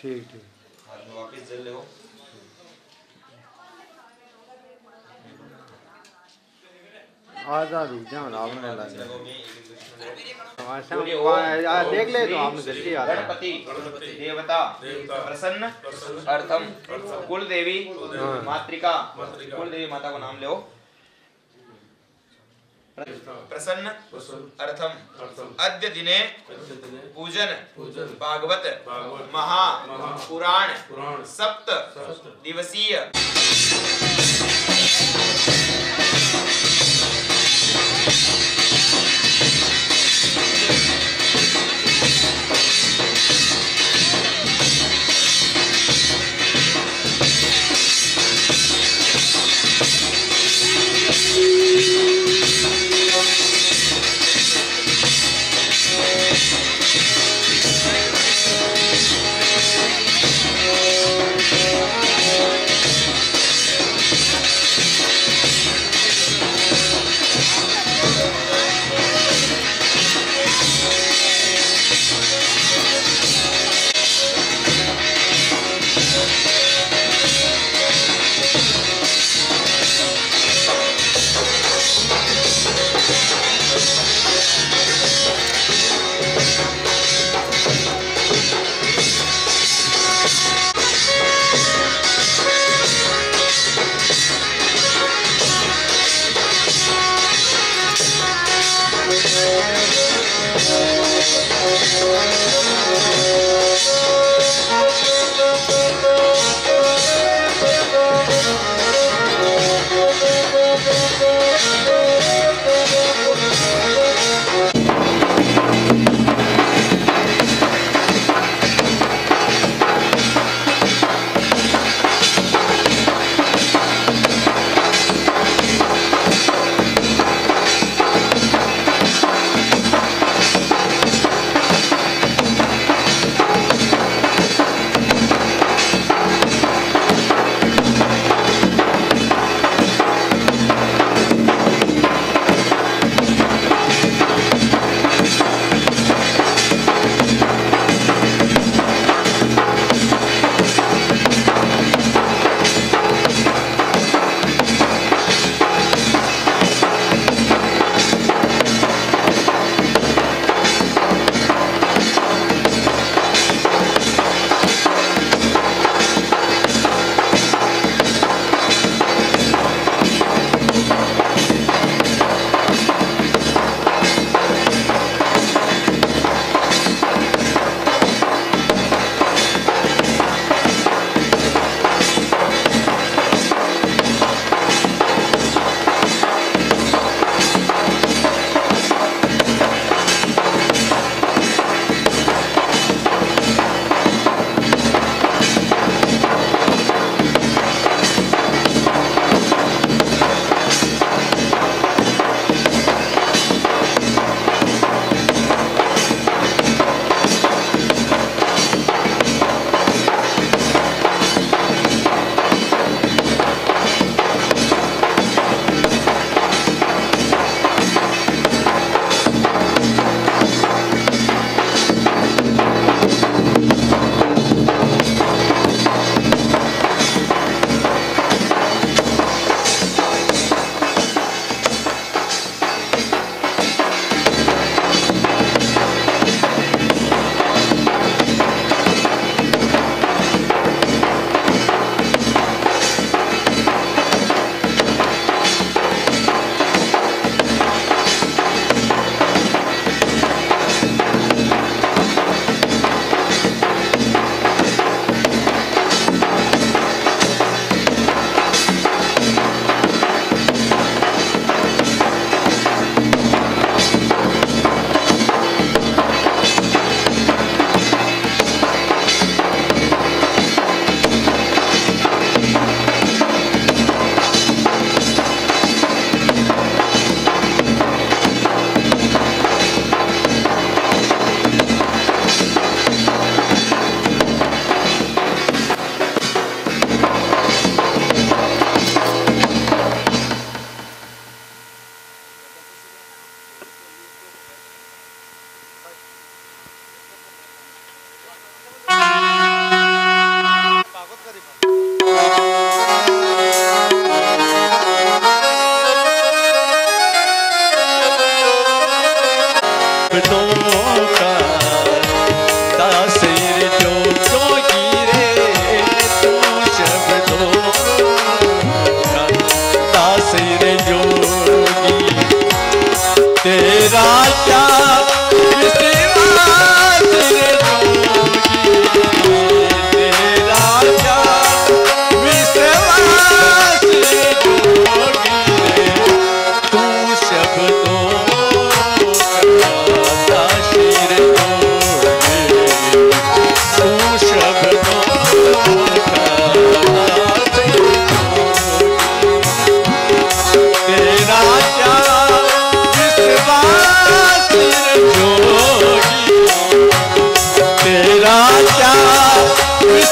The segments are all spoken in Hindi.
ठीक ठीक। हाथ में वापिस जल ले। आजा रुक जा रावण ने लगा देख ले तो आपने जल्दी आ गणपति देवता प्रसन्न अर्थम कुल देवी मातृका। कुल देवी माता को नाम लो। प्रसन्न अर्थम अद्य दिने पूजन भागवत महा पुराण सप्त दिवसीय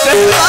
प्याला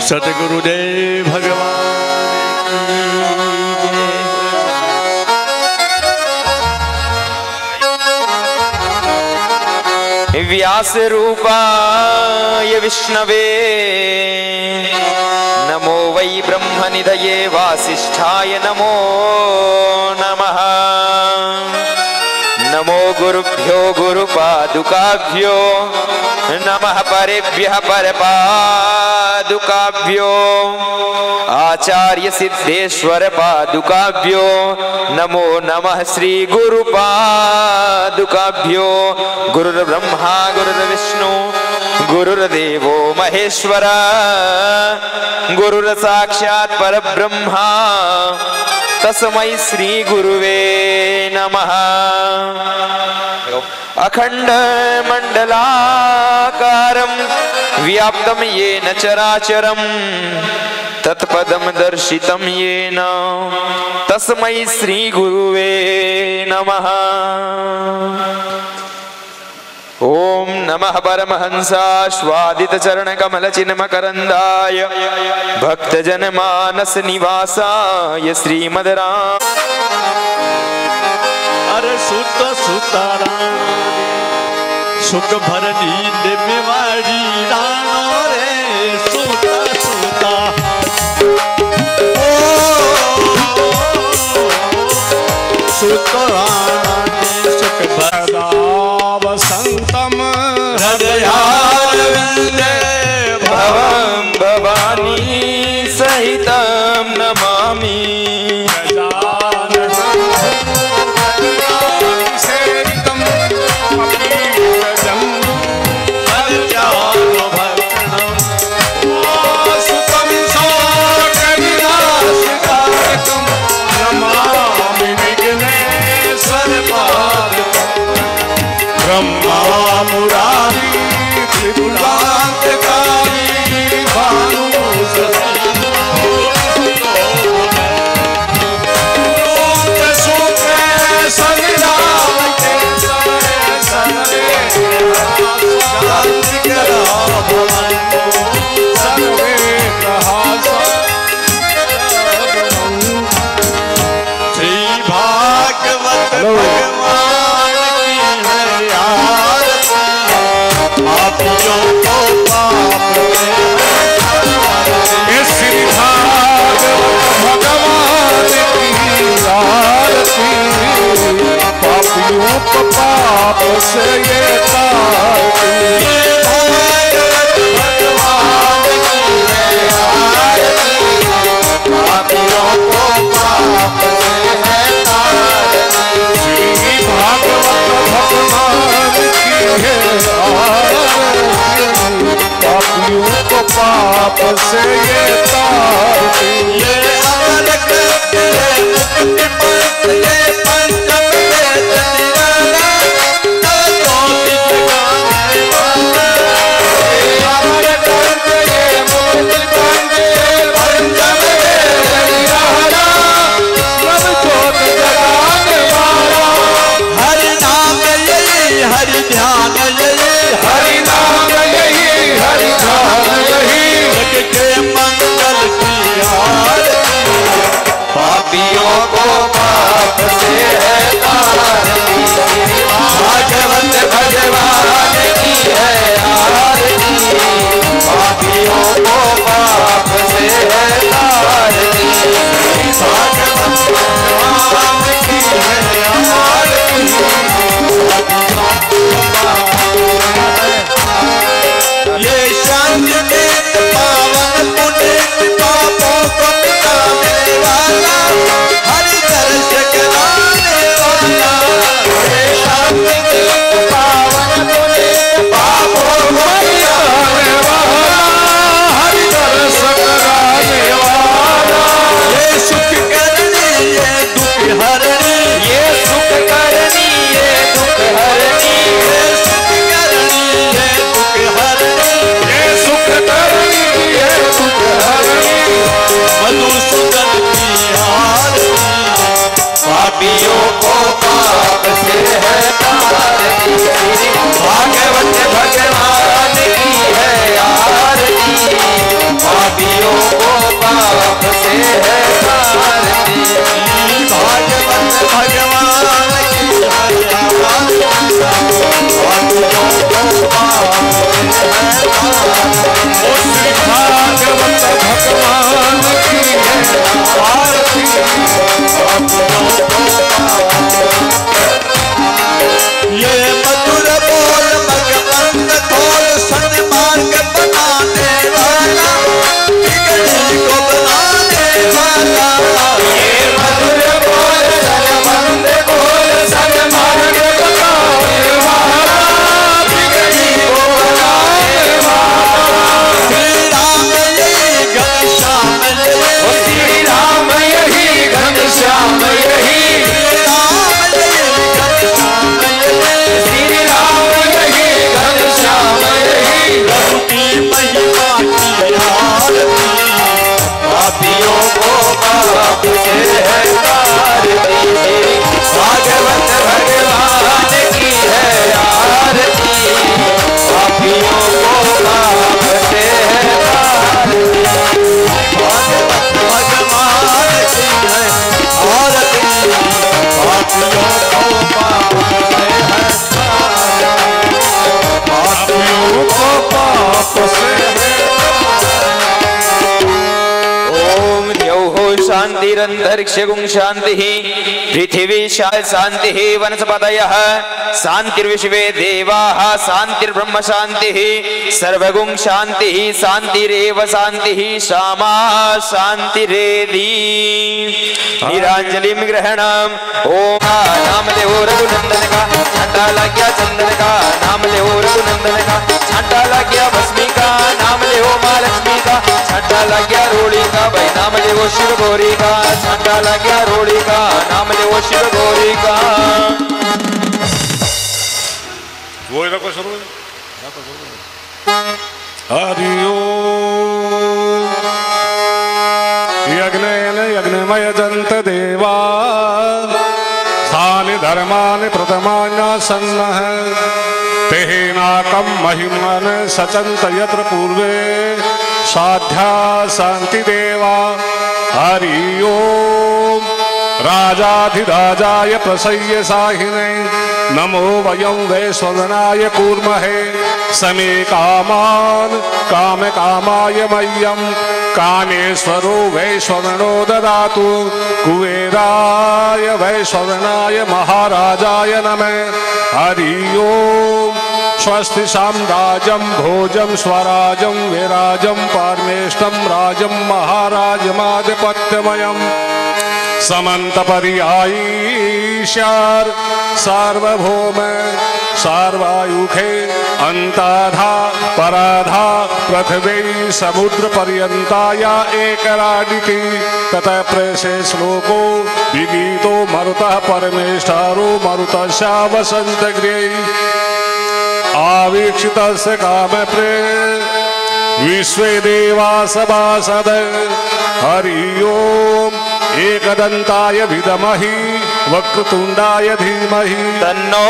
सतगुरुदेव भगवान की जय। व्यास रूपाय विष्णवे नमो वै ब्रह्मनिधये वासिष्ठाय नमो नमः। नमो गुरुभ्यो गुरुपादुकाभ्यो नमः परेभ्यः परपादुकाभ्यो आचार्य सिद्धेश्वर पादुकाभ्यो नमो नमः श्री गुरुपादुकाभ्यो। गुरुर्ब्रह्मा गुरुर्विष्णु गुरुर्देवो महेश्वर गुरुर्साक्षात् परब्रह्मा तस्मै श्री गुरुवे नमः। अखंड मंडलाकारं व्याप्तं येन चराचरं तत्पदं दर्शितं येन तस्मै श्री गुरुवे नमः। ओम नमः परमहंसाश्वादित चरण कमल चिन्मकरंदाय भक्तजन मानस निवासाय श्रीमद्राम। अरे सुत सुताराम सुख भर नींद में वारी रानो रे सुता सुता सुतराने सुख भरा वसंतम हृदयारविंदे भवं भवानी सहितं नमामि। ब्रह्मा मुरारी त्रिपुरांतकारी भानु श्री भागवत भगवान की है आरती। पापियों को पाप में श्री भागवत भगवान की आरती। पापियों को पाप से ये तारती। भागवत भगवान की है आरती। पापियों को पाप से है तारती। श्री भागवत भगवान की है आरती। पापियों को पाप से ये तारती। ये अलग ये मुक्ति पंथ ये पंचम वेद निराला। श्री भागवत भगवान की है आरती। ये मधुर बोल भगवंत खोल सन्मार्ग बनाने वाला, बिगड़ी को बनाने वाला। ये मधुर बोल भगवंत खोल सन्मार्ग बनाने वाला, बिगड़ी को बनाने वाला। श्री राम यही घनश्याम श्री राम यही घनश्याम यही पापियों को बाप से है आरती, भागवत भगवान की है आरती। पापियों को बाप से है आरती, भागवत भगवान की है आरती। पापियों को बाप से है आरती, पापियों को बाप से है। शांतिरंतरिक्षगुं शांति, पृथिवी शांति, वनस्पतयः शांतिर्विश्वे देवाः शांतिर्ब्रह्म शांति, सर्वगुं शांति, शांतिरेव शांति, श्यामा शांतिरेधि। नीरांजलिं ग्रहणम्। ओम नामदेव रघुनंदन का छांटा लग गया, चंदन का नाम ले हो रघुनंदन का छांटा लग गया, भस्मी का नाम ले हो माँ लक्ष्मी का छांटा लग गया, रोड़ी का भाई नाम ले वो शिव गौरी का छांटा लग गया, रोड़ी का नाम ले वो शिव गौरी का। वो रखो शुरू। हरि ओम। यज्ञेन यज्ञमय जंत देवा स्थानि धर्मानि प्रथमान्यासन्नः तेनाकं महिमन सचंत यत्र पूर्वे साध्या शांति देवा। हरि ओम। राजाधिराजाय प्रसह्य साहिने नमो वयं वैश्वनाय कूर्महे समे कामान काम कामाय मह्यं कामेश्वरो वैश्वनो ददातु कुबेराय वैश्वनाय महाराजाय नमः। हरि ओम। स्वस्ति साम्राज्यं भोजं स्वराजं विराजं पारमेष्टं राजं महाराजमाधिपत्यमयम् समन्तपर्यायीशार सार्वभौम सार्वायुखे अंताधा पराधा पृथ्वी समुद्र पर्यंताया एकराडिकी ततः प्रेषे श्लोको विगीतो मरुतः परमेष्ठारो मरुतस्या वसंत गृहे आवीक्षितस्य काम प्रे विश्वे देवा सभासद। हरि ओम। एकदंताय विद्महि वक्रतुंडाय धीमहि तन्नो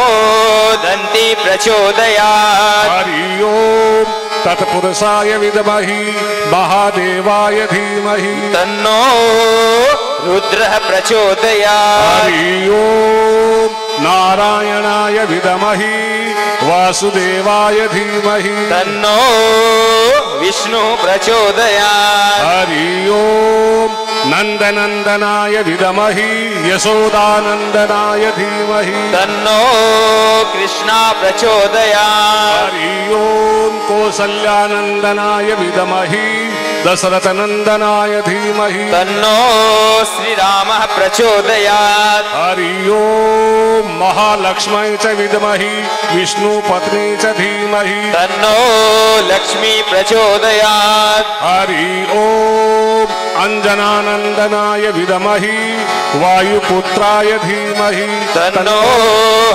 दन्ती प्रचोदयात्। हरि ओम। तत्पुरुषाय विद्महि महादेवाय धीमहि तन्नो रुद्रः प्रचोदयात्। हरि ओम। नारायणाय विद्महि वासुदेवाय धीमहि तन्नो विष्णु प्रचोदयात्। हरि ओम। नंदनंदनाय विद्महि यशोदानंदनाय धीमहि तन्नो कृष्णा प्रचोदयात्। हरि ओम। कौसल्यानंदनाय विद्महि दशरथनंदनाय धीमहि तन्नो श्रीरामः प्रचोदयात्। हरि ओम। महालक्ष्मी च विद्महि विष्णुपत्नी च धीमहि तन्नो लक्ष्मी प्रचोदयात्। हरि ओम। अंजनानंदनाय विद्महि वायुपुत्राय धीमहि तन्नो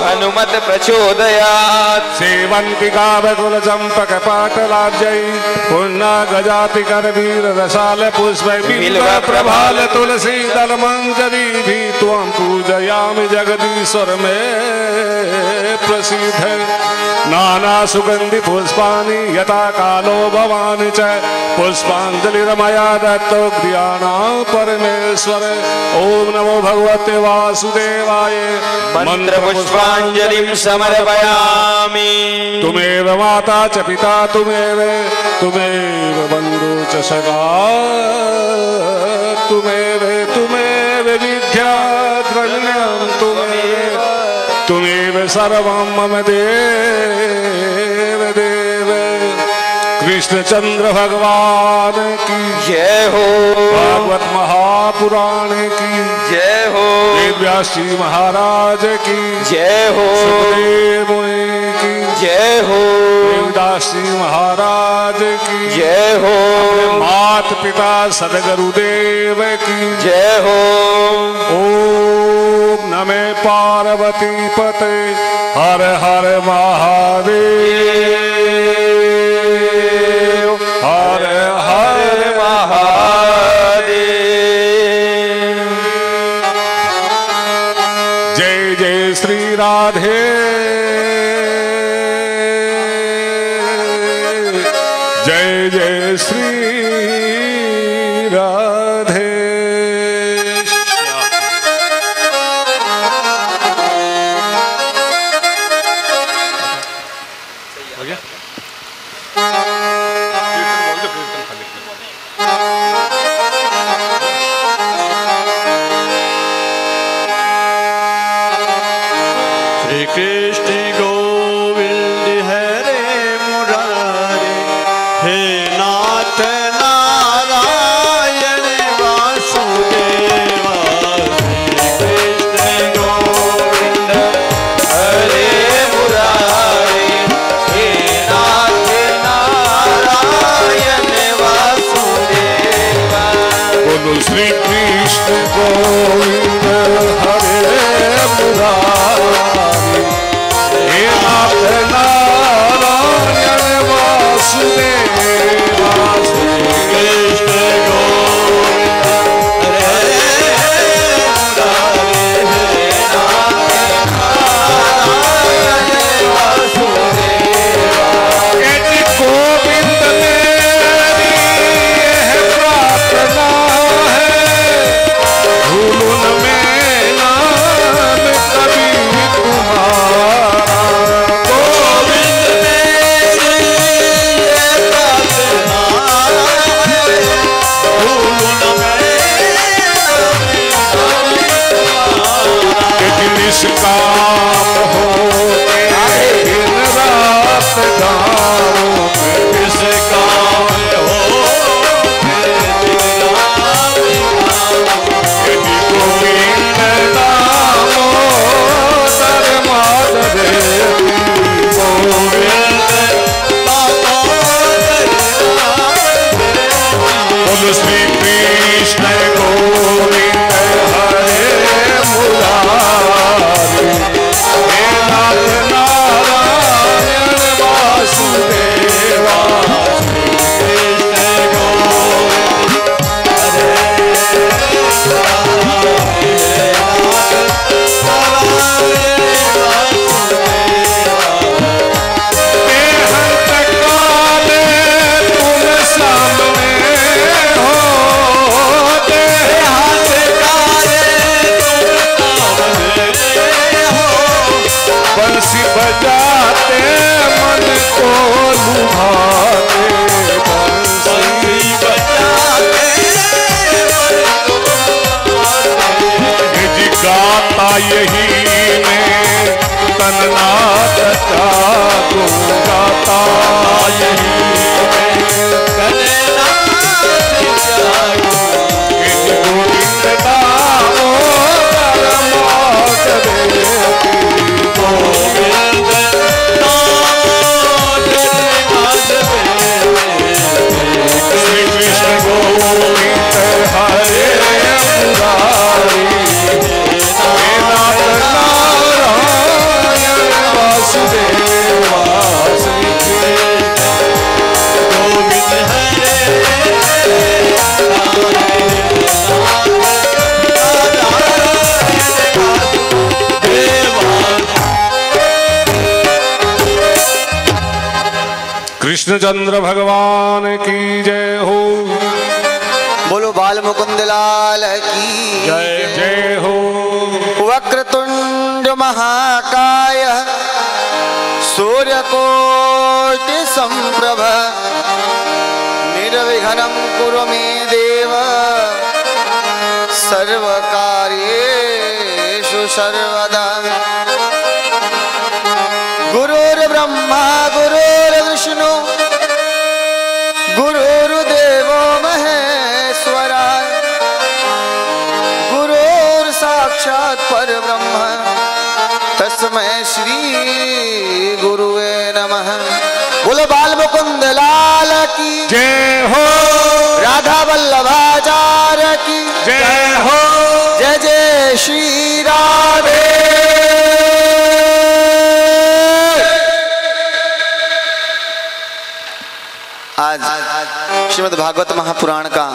हनुमत प्रचोदयात्। सेवंतिका बकुल चंपक पाटलाब्जै पुन्ना गजाति करवीर रसाल पुष्प बिल्व प्रभाल तुलसी दल मंजरी भी त्वं पूजयामि जगदीश्वर में प्रसिद्ध। नाना सुगंधि पुष्पाणि यथा कालो भवानि च पुष्पांजलिर्मया दत्तो गृहाणां परमेश्वर। ओम नमो भगवते वासुदेवाय मंत्र पुष्पांजलिं समर्पयामि। तुमेव माता च पिता तुमेव बंधु च सखा तुमेव विद्या द्रव्यं तुमेव सर्वं मम देव कृष्णचंद्र भगवान की जय हो, भागवत महापुराण की जय हो, वेद व्यास जी महाराज की जय हो, सुखदेव मुनि की जय हो, देवदास जी महाराज की जय हो, मात पिता सदगुरुदेव की जय हो। ओम नमः पार्वती पते हर हर महादेव हर हर महादेव। जय जय श्री राधे जय जय श्री राधे। श्री कृष्ण गोविंद हरे मुरारे हे नाथ नारायण वासुदेवा। श्री कृष्ण गोविंद हरे मुरारे हे नाथ नारायण वासुदेवा। बोलो श्री कृष्ण गोविंद हरे मुरारी हे नाथ नारायण वासुदेवा। श्री कृष्ण गोविंद हरे मुरारे हे नाथ नारायण वासुदेवा। यदि गोविंद मेरी यह प्रार्थना है भूलूं न मैं नाम कभी तुम्हारा। गोविंद मेरी ये प्रार्थना है भूलूं न मैं यदि निष्काम हो दिन रात गाऊं मैं किस काम हो यदि गोविंद दामोदर माधव बोलो श्री कृष्ण गोविंद हरे मुरारी हे नाथ नारायण वासुदेवा। बेहद काले तुम सामने हो हाथ काले बंसी बजाते मन को लुभाते बंसी जी गाता यही मैं तन्नाथ चाहूं गाता यही गोविंद दामोदर माधव श्री कृष्ण गोविंद हरे मुरारी हे नाथ नारायण वासुदेवा। श्री गोविंद कृष्णचंद्र भगवान की जय हो। बोलो बाल मुकुंद लाल की जय जय हो। वक्रतुंड महाकाय सूर्यकोटि संप्रभ निर्विघ्नं कुरु मे देव सर्वकार्येषु सर्वदा। गुरुर्ब्रह्मा गुरुर्विष्णु गुरुर्देवो महेश्वरा गुरुर्साक्षात् परब्रह्म तस्मै श्री गुरुवे नमः। बोलो बाल मुकुंद लाल की जय हो, राधा वल्लभाचार्य की जय हो, जय जय श्री राधे। आज श्रीमद् भागवत महापुराण का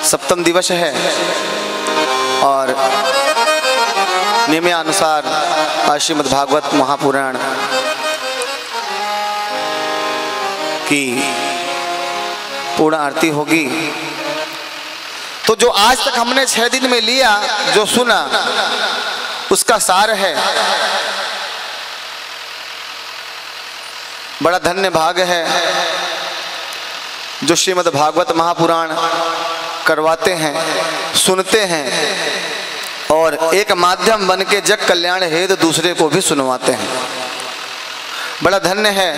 सप्तम दिवस है और नियमानुसार आज श्रीमद् भागवत महापुराण की पूर्ण आरती होगी। तो जो आज तक हमने 6 दिन में लिया, जो सुना, उसका सार है। बड़ा धन्य भाग है जो श्रीमद् भागवत महापुराण करवाते हैं, सुनते हैं और एक माध्यम बन के जग कल्याण हेतु दूसरे को भी सुनवाते हैं। बड़ा धन्य है।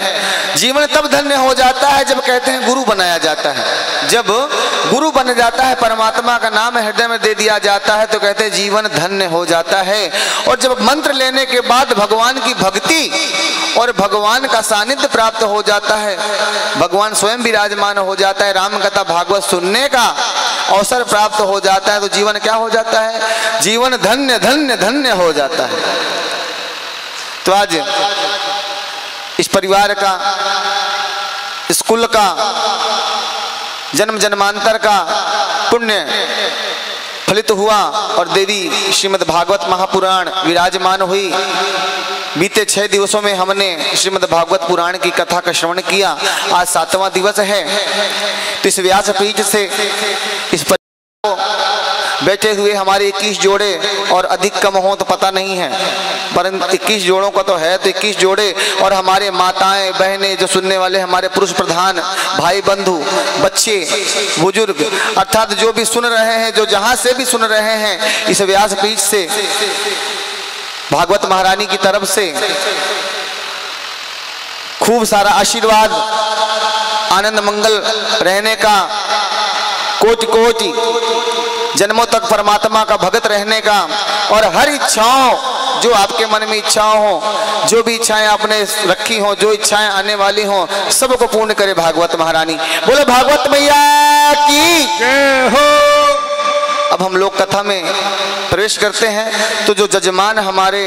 जीवन तब धन्य हो जाता है जब कहते हैं गुरु बनाया जाता है। जब गुरु बन जाता है, परमात्मा का नाम हृदय में दे दिया जाता है, तो कहते हैं जीवन धन्य हो जाता है। और जब मंत्र लेने के बाद भगवान की भक्ति और भगवान का सानिध्य प्राप्त हो जाता है, भगवान स्वयं विराजमान हो जाता है, राम कथा भागवत सुनने का अवसर प्राप्त हो जाता है, तो जीवन क्या हो जाता है? जीवन धन्य धन्य धन्य हो जाता है। तो आज इस परिवार का, इस कुल का, जन्म जन्मांतर का पुण्य फलित हुआ और देवी श्रीमद् भागवत महापुराण विराजमान हुई। बीते 6 दिवसों में हमने श्रीमद् भागवत पुराण की कथा का श्रवण किया। आज 7वां दिवस है। तो इस व्यासपीठ से इस बैठे हुए हमारे 21 जोड़े और अधिक कम हो तो पता नहीं है, परंतु 21 जोड़ों का तो है। तो 21 जोड़े और हमारे माताएं बहनें, जो सुनने वाले हमारे पुरुष प्रधान भाई बंधु, बच्चे, बुजुर्ग, अर्थात जो भी सुन रहे हैं, जो जहां से भी सुन रहे हैं, इस व्यासपीठ से भागवत महारानी की तरफ से खूब सारा आशीर्वाद, आनंद मंगल रहने का, कोटि कोटि जन्मों तक परमात्मा का भगत रहने का, और हर इच्छाओं, जो आपके मन में इच्छाओं हो, जो भी इच्छाएं आपने रखी हो, जो इच्छाएं आने वाली हो, सबको पूर्ण करे भागवत महारानी। बोलो भागवत मैया की जय हो। अब हम लोग कथा में प्रवेश करते हैं। तो जो जजमान हमारे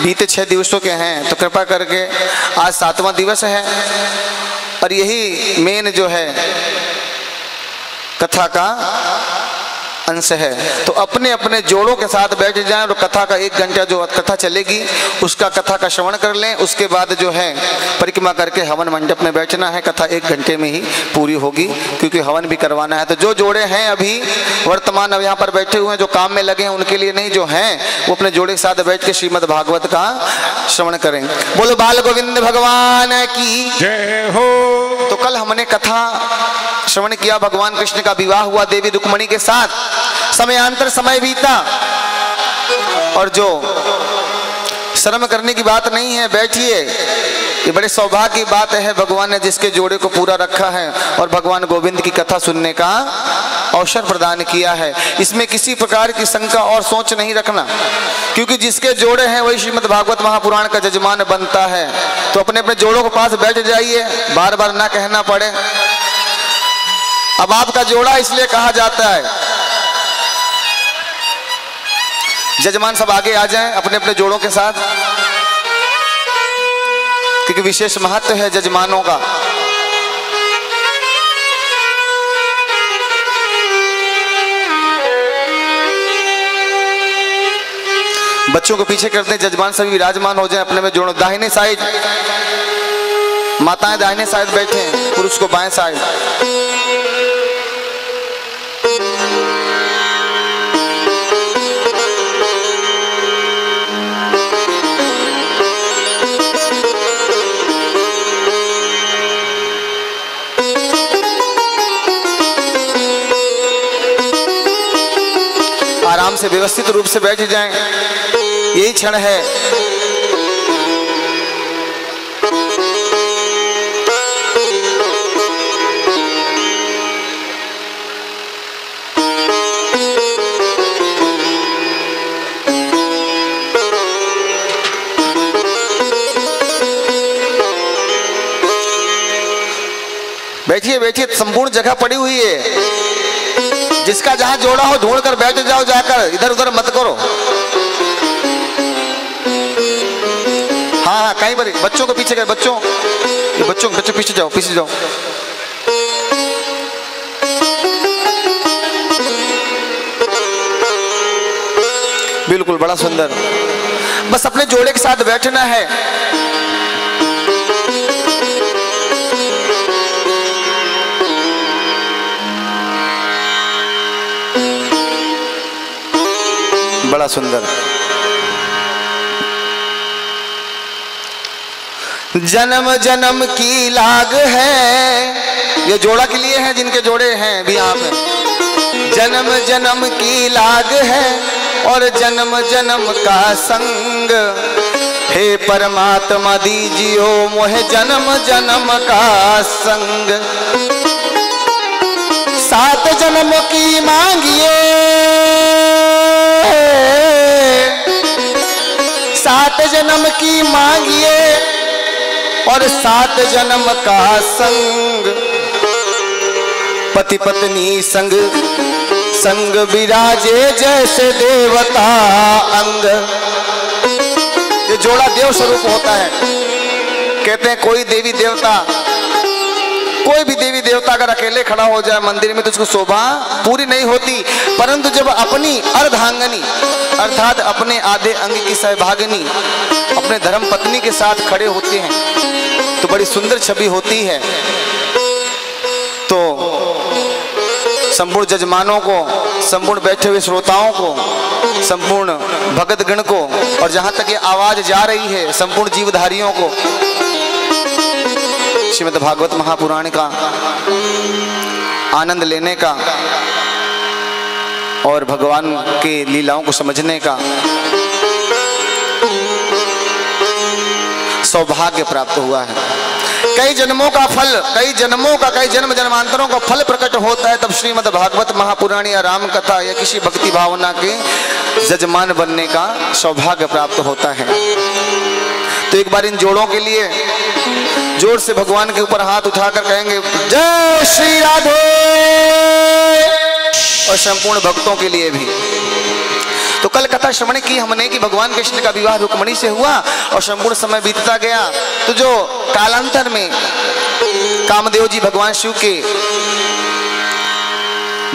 बीते 6 दिवसों के हैं, तो कृपा करके आज 7वां दिवस है और यही मेन जो है कथा का अंश है। तो अपने अपने जोड़ों के साथ बैठ जाएं और कथा का 1 घंटा जो कथा चलेगी उसका कथा का श्रवण कर लें। उसके बाद जो है परिक्रमा करके हवन मंडप में बैठना है। कथा 1 घंटे में ही पूरी होगी, क्योंकि हवन भी करवाना है। तो जो जोड़े हैं अभी वर्तमान अब यहाँ पर बैठे हुए हैं, जो काम में लगे हैं, उनके लिए नहीं, जो हैं वो अपने जोड़े के साथ बैठ के श्रीमद् भागवत का श्रवण करें। बोलो बाल गोविंद भगवान की जय हो। तो कल हमने कथा श्रवण किया, भगवान कृष्ण का विवाह हुआ देवी रुक्मणी के साथ। समयांतर समय बीता और जो शर्म करने की बात नहीं है, बैठिए। ये बड़े सौभाग्य की बात है, भगवान ने जिसके जोड़े को पूरा रखा है और भगवान गोविंद की कथा सुनने का अवसर प्रदान किया है। इसमें किसी प्रकार की शंका और सोच नहीं रखना, क्योंकि जिसके जोड़े हैं वही श्रीमद् भागवत महापुराण का जजमान बनता है। तो अपने अपने जोड़ों के पास बैठ जाइए, बार बार ना कहना पड़े। अब आपका जोड़ा इसलिए कहा जाता है, जजमान सब आगे आ जाएं अपने अपने जोड़ों के साथ, क्योंकि विशेष महत्व है जजमानों का। बच्चों को पीछे करते हैं, जजमान सभी विराजमान हो जाएं अपने में जोड़ों। दाहिने साइड माताएं दाहिने साइड बैठे, पुरुष को बाएं साइड। आराम से व्यवस्थित रूप से बैठ जाएं। यही क्षण है। बैठिए बैठिए, संपूर्ण जगह पड़ी हुई है। जिसका जहां जोड़ा हो ढूंढ कर बैठ जाओ, जाकर इधर उधर मत करो। हाँ हाँ, कहीं पर बच्चों को पीछे कर, बच्चों पीछे जाओ, पीछे जाओ। बिल्कुल, बड़ा सुंदर। बस अपने जोड़े के साथ बैठना है। बड़ा सुंदर। जन्म जन्म की लाग है, ये जोड़ा के लिए है जिनके जोड़े हैं भी यहाँ पे। जन्म जन्म की लाग है और जन्म जन्म का संग, हे परमात्मा दीजियो मोहे जन्म जन्म का संग। 7 जन्म की मांगिए, 7 जन्म की मांगिए और 7 जन्म का संग। पति पत्नी संग संग विराजे जैसे देवता अंग। ये जोड़ा देव स्वरूप होता है। कहते हैं कोई देवी देवता, कोई भी देवी देवता अगर अकेले खड़ा हो जाए मंदिर में तो उसको शोभा पूरी नहीं होती, परंतु जब अपनी अर्धांगनी अर्थात अपने आधे अंग की सहभागिनी अपने धर्म पत्नी के साथ खड़े होते हैं तो बड़ी सुंदर छवि होती है। तो संपूर्ण जजमानों को, संपूर्ण बैठे हुए श्रोताओं को, संपूर्ण भगत गण को और जहां तक ये आवाज जा रही है संपूर्ण जीवधारियों को श्रीमद् भागवत महापुराण का आनंद लेने का और भगवान के लीलाओं को समझने का सौभाग्य प्राप्त हुआ है। कई जन्मों का फल, कई जन्म जन्मांतरों का फल प्रकट होता है तब श्रीमद् भागवत महापुराण या राम कथा या किसी भक्ति भावना के जजमान बनने का सौभाग्य प्राप्त होता है। तो एक बार इन जोड़ों के लिए जोर से भगवान के ऊपर हाथ उठाकर कहेंगे जय श्री राधे, और संपूर्ण भक्तों के लिए भी। तो कल कथा श्रवण की हमने कि भगवान कृष्ण का विवाह रुक्मिणी से हुआ और संपूर्ण समय बीतता गया। तो जो कालांतर में कामदेव जी भगवान शिव के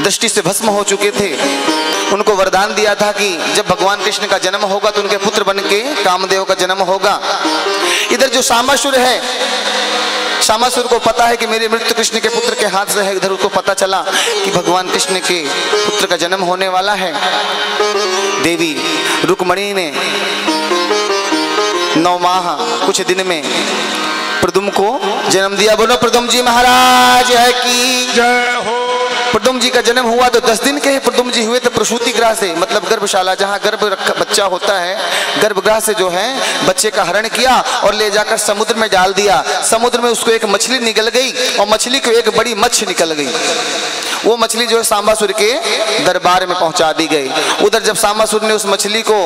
दृष्टि से भस्म हो चुके थे, उनको वरदान दिया था कि जब भगवान कृष्ण का जन्म होगा तो उनके पुत्र बन के कामदेव का जन्म होगा। इधर जो सामासुर है, सामासुर को पता है कि मेरे मृत्यु कृष्ण के पुत्र के हाथ से है। इधर उसको पता चला कि भगवान कृष्ण के पुत्र का जन्म होने वाला है। देवी रुक्मिणी ने 9 माह कुछ दिन में प्रद्युम्न को जन्म दिया। बोलो प्रद्युम्न जी महाराज है की जय हो। प्रद्युम्न जी का जन्म हुआ तो 10 दिन के ही प्रद्युम्न जी हुए थे प्रसूति गृह से, मतलब गर्भशाला जहाँ गर्भ बच्चा होता है, गर्भगृह से जो है बच्चे का हरण किया और ले जाकर समुद्र में डाल दिया। समुद्र में उसको एक मछली निकल गई और मछली को एक बड़ी मच्छ निकल गई। वो मछली जो है सांबासुर के दरबार में पहुंचा दी गई। उधर जब सांबासुर ने उस मछली को,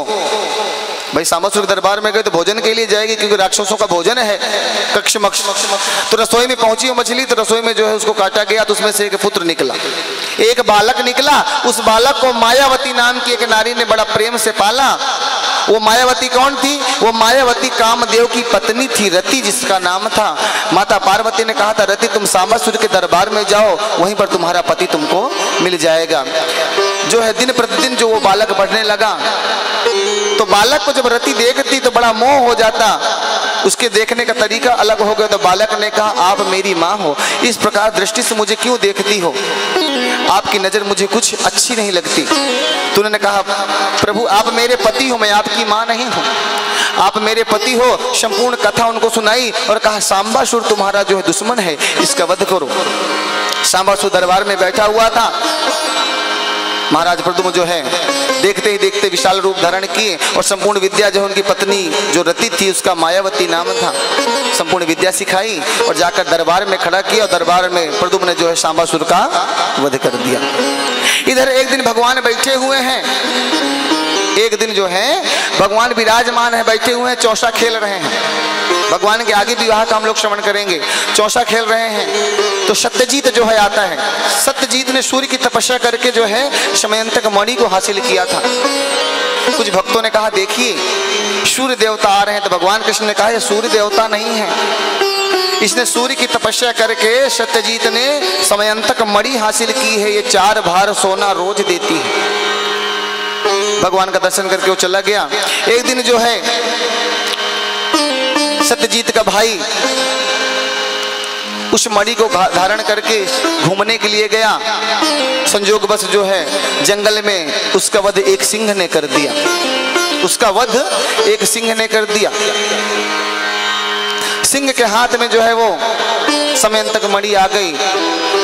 भाई सांबासुर के दरबार में गए तो भोजन के लिए जाएगी क्योंकि राक्षसों का भोजन है कक्ष मक्ष, तो रसोई में पहुंची वो मछली। तो रसोई में जो है उसको काटा गया तो उसमें से एक पुत्र निकला, एक बालक निकला। उस बालक को मायावती नाम की एक नारी ने बड़ा प्रेम से पाला। वो मायावती कौन थी? वो मायावती कामदेव की पत्नी थी, रति जिसका नाम था। माता पार्वती ने कहा था रति तुम सांबासुर के दरबार में जाओ, वहीं पर तुम्हारा पति तुमको मिल जाएगा। जो है दिन प्रतिदिन जो वो बालक बढ़ने लगा, तो बालक को जब रति देखती तो बड़ा मोह हो जाता, उसके देखने का तरीका अलग हो गया। तो बालक ने कहा आप मेरी माँ हो, इस प्रकार दृष्टि से मुझे क्यों देखती हो? आपकी नजर मुझे कुछ अच्छी नहीं लगती। तो उन्होंने कहा प्रभु आप मेरे पति हो, मैं आपकी माँ नहीं हूँ, आप मेरे पति हो। संपूर्ण कथा उनको सुनाई और कहा सांबासुर तुम्हारा जो है दुश्मन है, इसका वध करो। सांबासुर दरबार में बैठा हुआ था। महाराज प्रद्युम्न जो है देखते ही देखते विशाल रूप धारण किए और संपूर्ण विद्या जो उनकी पत्नी जो रति थी, उसका मायावती नाम था, संपूर्ण विद्या सिखाई और जाकर दरबार में खड़ा किया और दरबार में प्रद्युम्न ने जो है शांबासुर का वध कर दिया। इधर एक दिन भगवान बैठे हुए हैं, एक दिन जो है भगवान विराजमान है, बैठे हुए हैं, चौसा खेल रहे हैं। भगवान के आगे विवाह का हम लोग श्रवण करेंगे। चौसा खेल रहे हैं तो सत्यजीत जो है आता है। सत्यजीत ने सूर्य की तपस्या करके जो है समयंतक मणि को हासिल किया था। कुछ भक्तों ने कहा देखिए सूर्य देवता आ रहे हैं, तो भगवान कृष्ण ने कहा ये सूर्य देवता नहीं है, इसने सूर्य की तपस्या करके सत्यजीत ने समयंतक मणि हासिल की है, ये 4 भार सोना रोज देती है। भगवान का दर्शन करके वो चला गया। एक दिन जो है सत्यजीत का भाई उस मणि को धारण करके घूमने के लिए गया। संजोगवश जो है जंगल में उसका वध एक सिंह ने कर दिया, उसका वध एक सिंह ने कर दिया। सिंह के हाथ में जो है वो समयंतक मणि आ गई।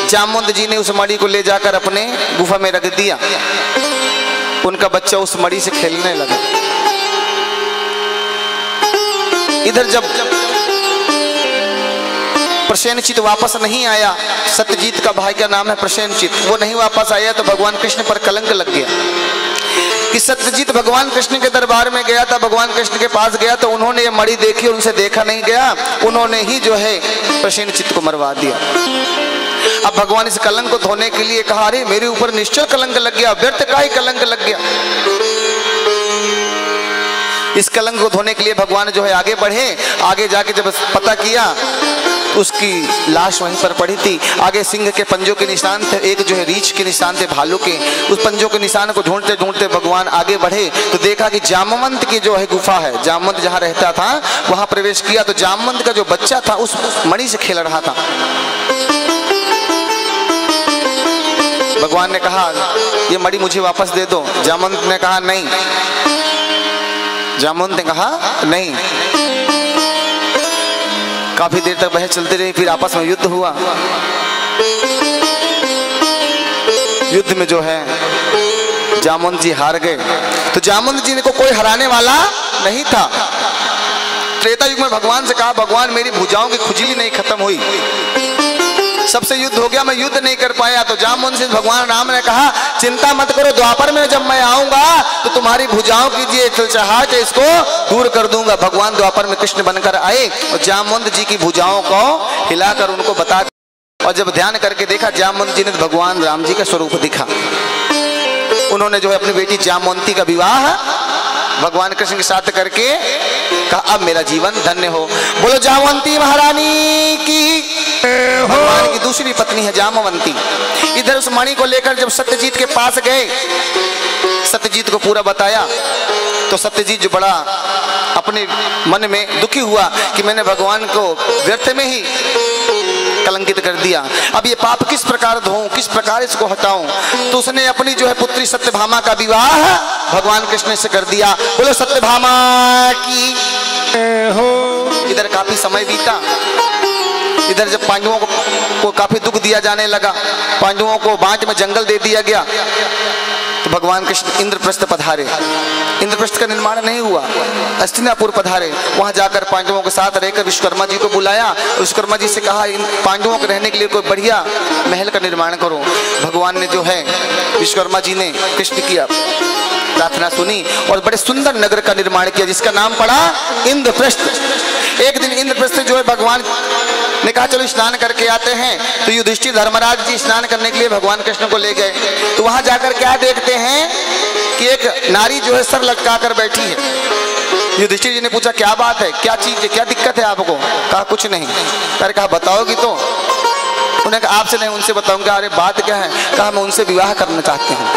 जामुंद जी ने उस मणि को ले जाकर अपने गुफा में रख दिया। उनका बच्चा उस मणि से खेलने लगा। इधर जब प्रसेनचित वापस नहीं आया, सत्यजीत का भाई का नाम है प्रसेनचित, वो नहीं वापस आया तो भगवान कृष्ण पर कलंक लग गया कि सत्यजीत भगवान कृष्ण के दरबार में गया था, भगवान कृष्ण के पास गया तो उन्होंने ये मणि देखी, उनसे देखा नहीं गया, उन्होंने ही जो है प्रसेनचित को मरवा दिया। अब भगवान इस कलंक को धोने के लिए कहा अरे मेरे ऊपर निश्चल कलंक लग गया, व्यर्थ का ही कलंक लग गया। इस कलंक को धोने के लिए भगवान जो है आगे बढ़े। आगे जाके जब पता किया उसकी लाश वहीं पर पड़ी थी। आगे सिंह के पंजों के निशान थे, एक जो है रीछ के निशान थे भालू के। उस पंजों के निशान को ढूंढते ढूंढते भगवान आगे बढ़े तो देखा कि जामवंत की जो है गुफा है, जामवंत जहाँ रहता था वहां प्रवेश किया तो जामवंत का जो बच्चा था उस मणि से खेल रहा था। भगवान ने कहा ये मणि मुझे वापस दे दो। जामवंत ने कहा नहीं। जामवंत ने कहा नहीं। काफी देर तक बहस चलती रही, फिर आपस में युद्ध हुआ। युद्ध में जो है जामवंत जी हार गए। तो जामवंत जी को कोई हराने वाला नहीं था। त्रेता युग में भगवान से कहा भगवान मेरी भुजाओं की खुजली नहीं खत्म हुई, सबसे युद्ध हो गया, मैं युद्ध नहीं कर पाया। तो जामवंत से भगवान राम ने कहा चिंता मत करो, द्वापर में जब मैं आऊंगा तो तुम्हारी भुजाओं की जो चलचलाहट है इसको दूर कर दूंगा। भगवान द्वापर में कृष्ण बनकर आए और जामवंत जी की भुजाओं को हिलाकर उनको बता दिया। और जब ध्यान करके देखा जामवंत जी ने भगवान राम जी का स्वरूप दिखा। उन्होंने जो है अपनी बेटी जामवंती का विवाह भगवान कृष्ण के साथ करके कहा अब मेरा जीवन धन्य हो। बोलो जामवंती महारानी की। भगवान की दूसरी पत्नी है जामवंती। इधर उस मणि को लेकर जब सत्यजीत के पास गए, सत्यजीत को पूरा बताया तो सत्यजीत जो बड़ा अपने मन में दुखी हुआ कि मैंने भगवान को व्यर्थ में ही कलंकित कर दिया, अब ये पाप किस प्रकार धोऊं, किस प्रकार इसको हटाऊं। तो उसने अपनी जो है पुत्री सत्यभामा का विवाह भगवान कृष्ण से कर दिया। बोलो सत्यभामा की हो। इधर काफी समय बीता। इधर जब पांडवों को काफी दुख दिया जाने लगा, पांडवों को बांट में जंगल दे दिया गया, तो भगवान कृष्ण इंद्रप्रस्थ पधारे। इंद्रप्रस्थ का निर्माण नहीं हुआ, हस्तिनापुर पधारे। वहां जाकर पांडवों के साथ रहकर विश्वकर्मा जी को बुलाया। विश्वकर्मा जी से कहा इन पांडवों के रहने के लिए कोई बढ़िया महल का निर्माण करो। भगवान ने जो है विश्वकर्मा जी ने कृष्ण की प्रार्थना सुनी और बड़े सुंदर नगर का निर्माण किया जिसका नाम पड़ा इंद्रप्रस्थ। एक दिन इंद्रप्रस्थ जो है भगवान ने कहा चलो स्नान करके आते हैं। तो युधिष्ठिर धर्मराज जी स्नान करने के लिए भगवान कृष्ण को ले गए। तो वहां जाकर क्या देखते हैं कि एक नारी जो है सर लटका कर बैठी है। युधिष्ठिर जी ने पूछा क्या बात है, क्या चीज है, क्या दिक्कत है आपको? कहा कुछ नहीं। अरे कहा बताओगी तो? उन्हें कहा आपसे नहीं उनसे बताऊंगा। अरे बात क्या है? कहा मैं उनसे विवाह करना चाहती हूँ।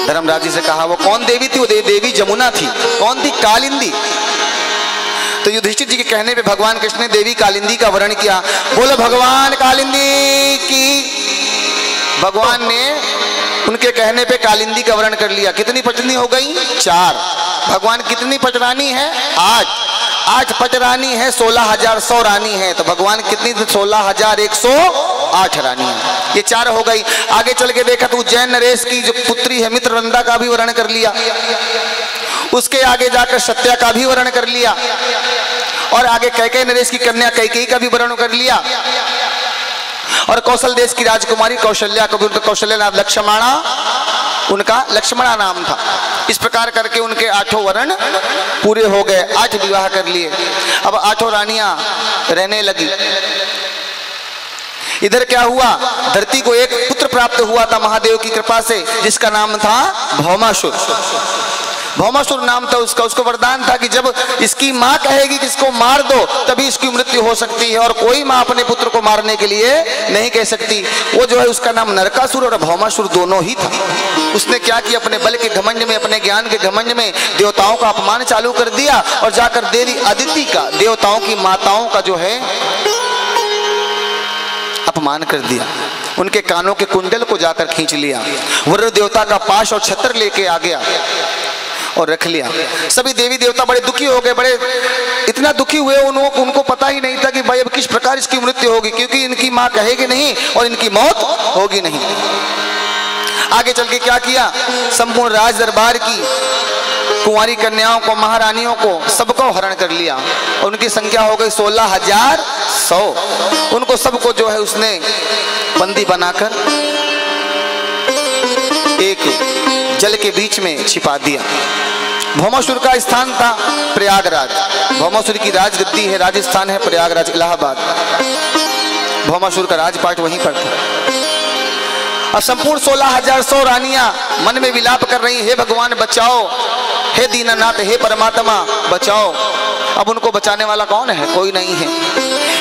धर्मराज जी से कहा वो कौन देवी थी? वो देवी जमुना थी। कौन थी? कालिंदी। तो युधिष्ठिर जी के कहने पे भगवान कृष्ण ने देवी कालिंदी का वर्णन किया। बोलो भगवान कालिंदी की। भगवान ने उनके कहने पे कालिंदी का वर्णन कर लिया। कितनी पटरानी हो गई? 4। भगवान कितनी पटरानी है? 8 पटरानी है, 16,100 रानी है। तो भगवान कितनी? 16,108 8 रानियां, ये 4 हो गई। आगे चल के देखा तो उज्जैन नरेश की जो पुत्री है मित्रवृंदा का भी वर्णन कर लिया, उसके आगे जाकर सत्या का भी वर्णन कर लिया, और आगे कैकेयी नरेश की कन्या कैकेयी का भी वर्णन कर लिया, और कौशल देश की राजकुमारी कौशल्या को भी, उनका कौशल्या नाम लक्ष्मणा, उनका लक्ष्मणा नाम था। इस प्रकार करके उनके 8 वर्ण पूरे हो गए, 8 विवाह कर लिए। अब 8 रानियां रहने लगी। इधर क्या हुआ, धरती को एक पुत्र प्राप्त हुआ था महादेव की कृपा से, जिसका नाम था भौमासुर। भौमासुर नाम था उसका। उसको वरदान था कि जब इसकी माँ कहेगी कि इसको मार दो तभी इसकी मृत्यु हो सकती है, और कोई माँ अपने पुत्र को मारने के लिए नहीं कह सकती। वो जो है उसका नाम नरकासुर और भौमासुर दोनों ही था। उसने क्या किया, अपने बल के घमंड में, अपने ज्ञान के घमंड में देवताओं का अपमान चालू कर दिया, और जाकर देवी अदिति का, देवताओं की माताओं का जो है अपमान कर दिया। उनके कानों के कुंडल को जाकर खींच लिया, वरुण देवता का पाश और छत्र लेके आ गया और रख लिया। सभी देवी देवता बड़े दुखी हो गए, बड़े इतना दुखी हुए उनको पता ही नहीं था कि भाई अब किस प्रकार इसकी मृत्यु होगी, क्योंकि इनकी माँ कहेगी नहीं और इनकी मौत होगी नहीं। आगे चल के क्या किया, संपूर्ण राज दरबार की कुंवारी कन्याओं को, महारानियों को, सबको हरण कर लिया, और उनकी संख्या हो गई 16,100। उनको सबको जो है उसने बंदी बनाकर एक जल के बीच में छिपा दिया। भौमासुर का स्थान था प्रयागराज। भौमासुर की राजगद्दी है, राजस्थान है प्रयागराज, इलाहाबाद। भौमासुर का राजपाट वहीं पर था। अब संपूर्ण 16,100 रानियां मन में विलाप कर रही, हे भगवान बचाओ, हे दीननाथ, हे परमात्मा बचाओ। अब उनको बचाने वाला कौन है, कोई नहीं है।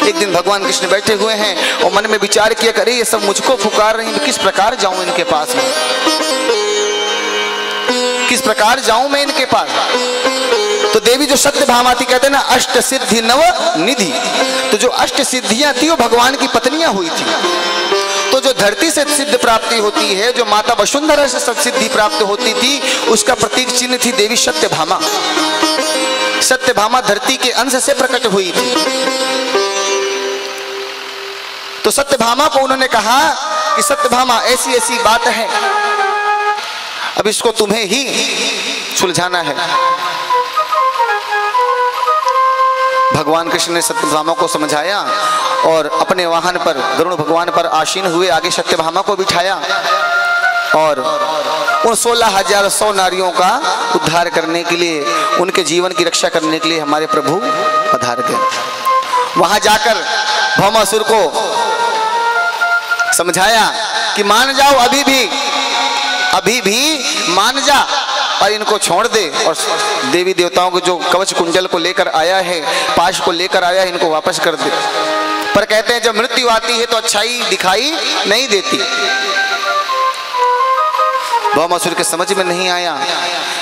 एक दिन भगवान कृष्ण बैठे हुए हैं और मन में विचार किया, करे ये सब मुझको पुकार रही, किस प्रकार जाऊं इनके पास में, किस प्रकार जाऊं मैं इनके पास। तो देवी जो सत्यभामा थी, कहते हैं ना अष्ट सिद्धि नव निधि, तो जो अष्ट सिद्धियां थी वो भगवान की पत्नियां हुई थी। तो जो धरती से सिद्ध प्राप्ति होती है, जो माता वसुंधरा से सिद्धि प्राप्त होती थी, उसका प्रतीक चिन्ह थी देवी सत्यभामा। सत्यभामा धरती के अंश से प्रकट हुई थी। तो सत्यभामा को उन्होंने कहा कि सत्यभामा ऐसी ऐसी बात है, अब इसको तुम्हें ही सुलझाना है। भगवान कृष्ण ने सत्यभामा को समझाया और अपने वाहन पर, गरुड़ भगवान पर आसीन हुए, आगे सत्यभामा को बिठाया और उन 16,100 नारियों का उद्धार करने के लिए, उनके जीवन की रक्षा करने के लिए हमारे प्रभु पधार गए। वहां जाकर भौमासुर को समझाया कि मान जाओ, अभी भी मान जा और इनको छोड़ दे, और देवी देवताओं को जो कवच कुंडल को लेकर आया है, पाश को लेकर आया है, इनको वापस कर दे। पर कहते हैं जब मृत्यु आती है तो अच्छाई दिखाई नहीं देती। भौमासुर के समझ में नहीं आया।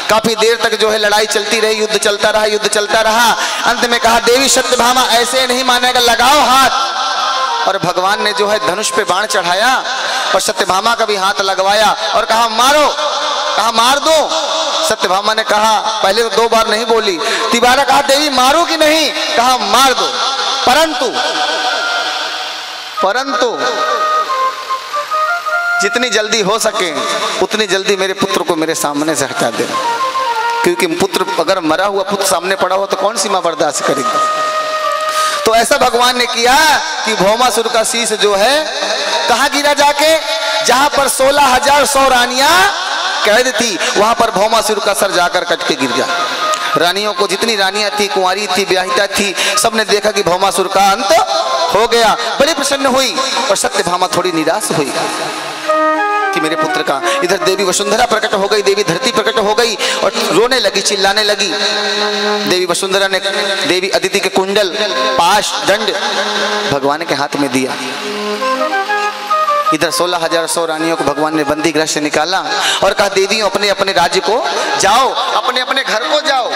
काफी देर तक जो है लड़ाई चलती रही, युद्ध चलता रहा। अंत में कहा देवी सत्यभामा ऐसे नहीं मानेगा, लगाओ हाथ। और भगवान ने जो है धनुष पे बाण चढ़ाया और सत्यभामा का भी हाथ लगवाया और कहा मारो, कहा मार दो। सत्यभामा ने कहा, पहले तो 2 बार नहीं बोली, तिबारा कहा देवी मारो कि नहीं, कहा मार दो, परंतु जितनी जल्दी हो सके उतनी जल्दी मेरे पुत्र को मेरे सामने से हटा दे, क्योंकि पुत्र अगर मरा हुआ पुत्र सामने पड़ा हो तो कौन सी मां बर्दाश्त करेगी। तो ऐसा भगवान ने किया कि भौमासुर का शीश जो है कहाँ गिरा, जाके जहां पर 16,100 रानियां कैद थी, वहां पर भौमासुर का सर जाकर कट के गिर गया। रानियों को, जितनी रानियां थी, कुंवारी थी, ब्याहिता थी, सबने देखा कि भौमासुर का अंत हो गया। बड़ी प्रसन्न हुई और सत्यभामा थोड़ी निराश हुई कि मेरे पुत्र का। इधर देवी वसुंधरा प्रकट हो गई, देवी धरती प्रकट हो गई और रोने लगी, चिल्लाने लगी। देवी वसुंधरा ने देवी अदिति के कुंडल, पाश, दंड भगवान के हाथ में दिया। इधर 16,100 रानियों को भगवान ने बंदी गृह से निकाला और कहा देवियों अपने अपने राज्य को जाओ, अपने अपने घर को जाओ।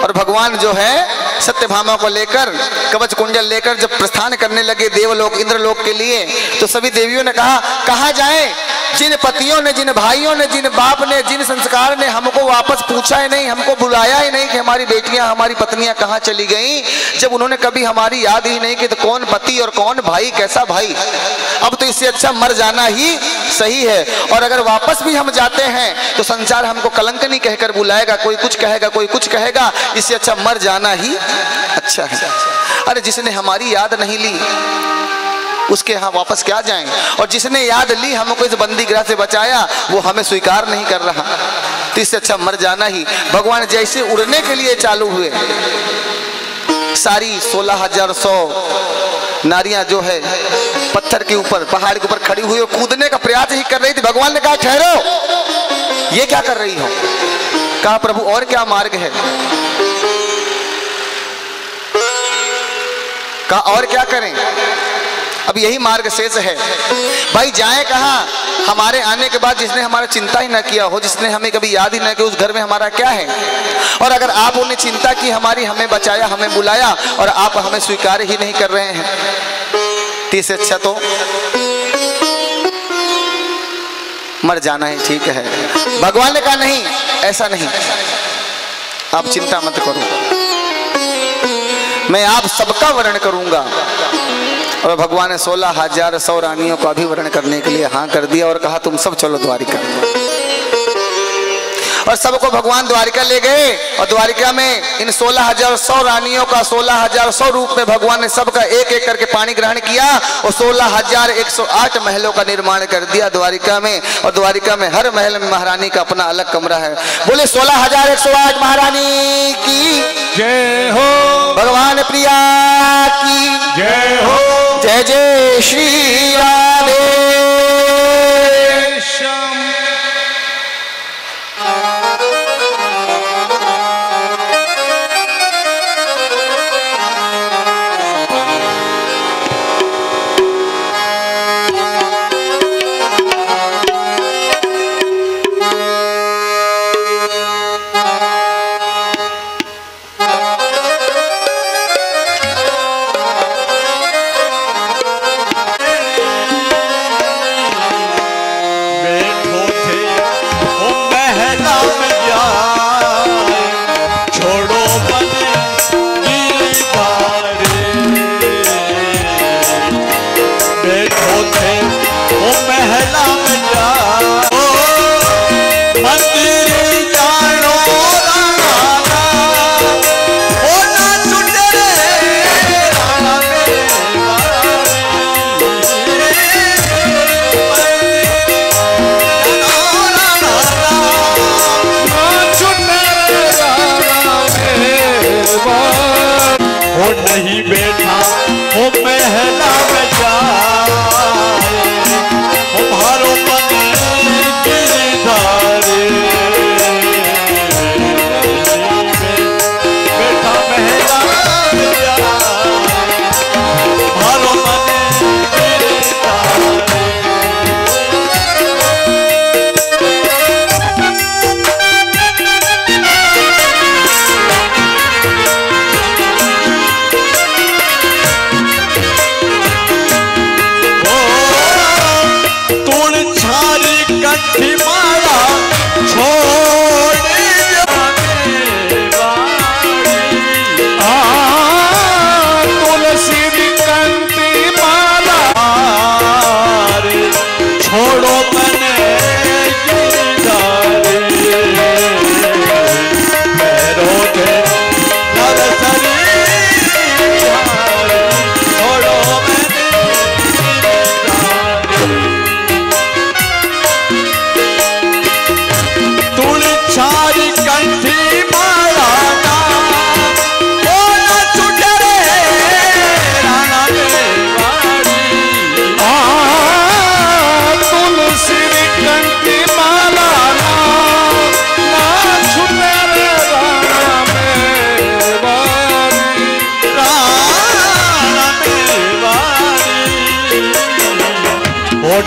और भगवान जो है सत्यभामा को लेकर, कवच कुंडल लेकर जब प्रस्थान करने लगे देवलोक, इंद्रलोक के लिए, तो सभी देवियों ने कहा कहाँ जाएं, जिन पतियों ने, जिन भाइयों ने, जिन बाप ने, जिन संस्कार ने हमको वापस पूछा ही नहीं, हमको बुलाया ही नहीं कि हमारी बेटियां, हमारी पत्नियां कहाँ चली गई, जब उन्होंने कभी हमारी याद ही नहीं की तो कौन पति और कौन भाई, कैसा भाई। अब तो इससे अच्छा मर जाना ही सही है। और अगर वापस भी हम जाते हैं तो संसार हमको कलंक नहीं कहकर बुलाएगा, कोई कुछ कहेगा, कोई कुछ कहेगा, इससे अच्छा मर जाना ही अच्छा है। अरे जिसने हमारी याद नहीं ली उसके यहाँ वापस क्या जाएं, और जिसने याद ली, हमको इस बंदी ग्रह से बचाया, वो हमें स्वीकार नहीं कर रहा, तो इससे अच्छा मर जाना ही। भगवान जैसे उड़ने के लिए चालू हुए, सारी 16,100 नारियां जो है पत्थर के ऊपर, पहाड़ के ऊपर खड़ी हुई और कूदने का प्रयास ही कर रही थी। भगवान ने कहा ठहरो, ये क्या कर रही हो? कहा प्रभु और क्या मार्ग है? कहा और क्या करें, अब यही मार्ग शेष है। भाई जाए कहाँ? हमारे आने के बाद जिसने हमारा चिंता ही ना किया हो, जिसने हमें कभी याद ही ना किया, उस घर में हमारा क्या है? और अगर आप उन्हें चिंता की हमारी, हमें बचाया, हमें बुलाया, और आप हमें स्वीकार ही नहीं कर रहे हैं, तो इससे अच्छा तो मर जाना ही ठीक है। भगवान ने कहा नहीं, ऐसा नहीं, आप चिंता मत करो, मैं आप सबका वर्णन करूंगा। और भगवान ने 16,100 रानियों का भी वर्णन करने के लिए हाँ कर दिया और कहा तुम सब चलो द्वारिका। और सबको भगवान द्वारिका ले गए, और द्वारिका में इन 16,100 रानियों का 16,100 रूप में भगवान ने सबका एक एक करके पानी ग्रहण किया, और 16,108 महलों का निर्माण कर दिया द्वारिका में। और द्वारिका में हर महल में महारानी का अपना अलग कमरा है। बोले 16,108 महारानी की जय हो, भगवान प्रिया की जय हो। जय जय श्री राधे।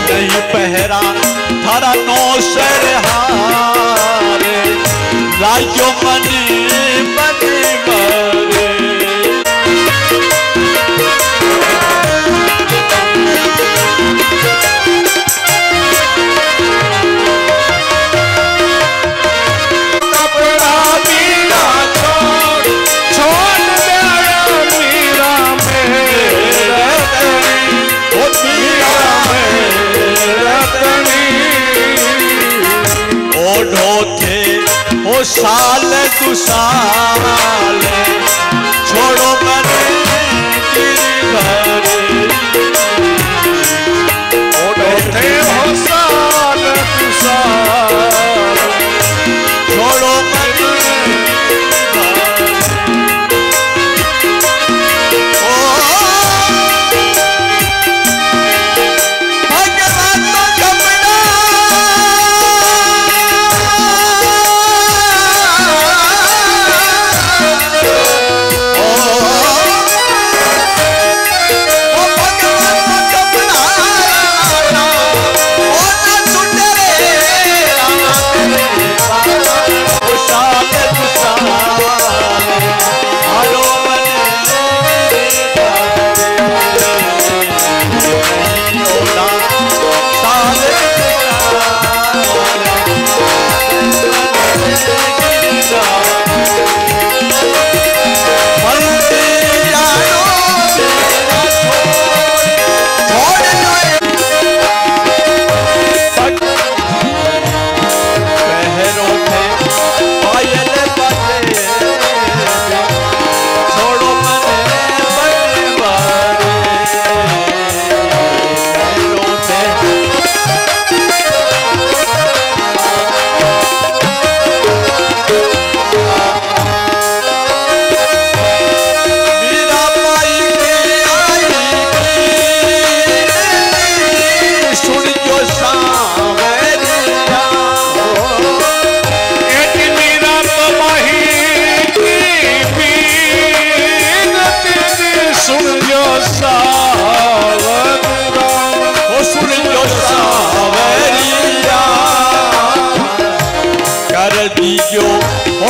नहीं पहरा थारा नो सरहारे लाजो मनी बनी मरे साल दो साल छोड़ो मन गिरधर बैठे हो साल दो साल छोड़ो मन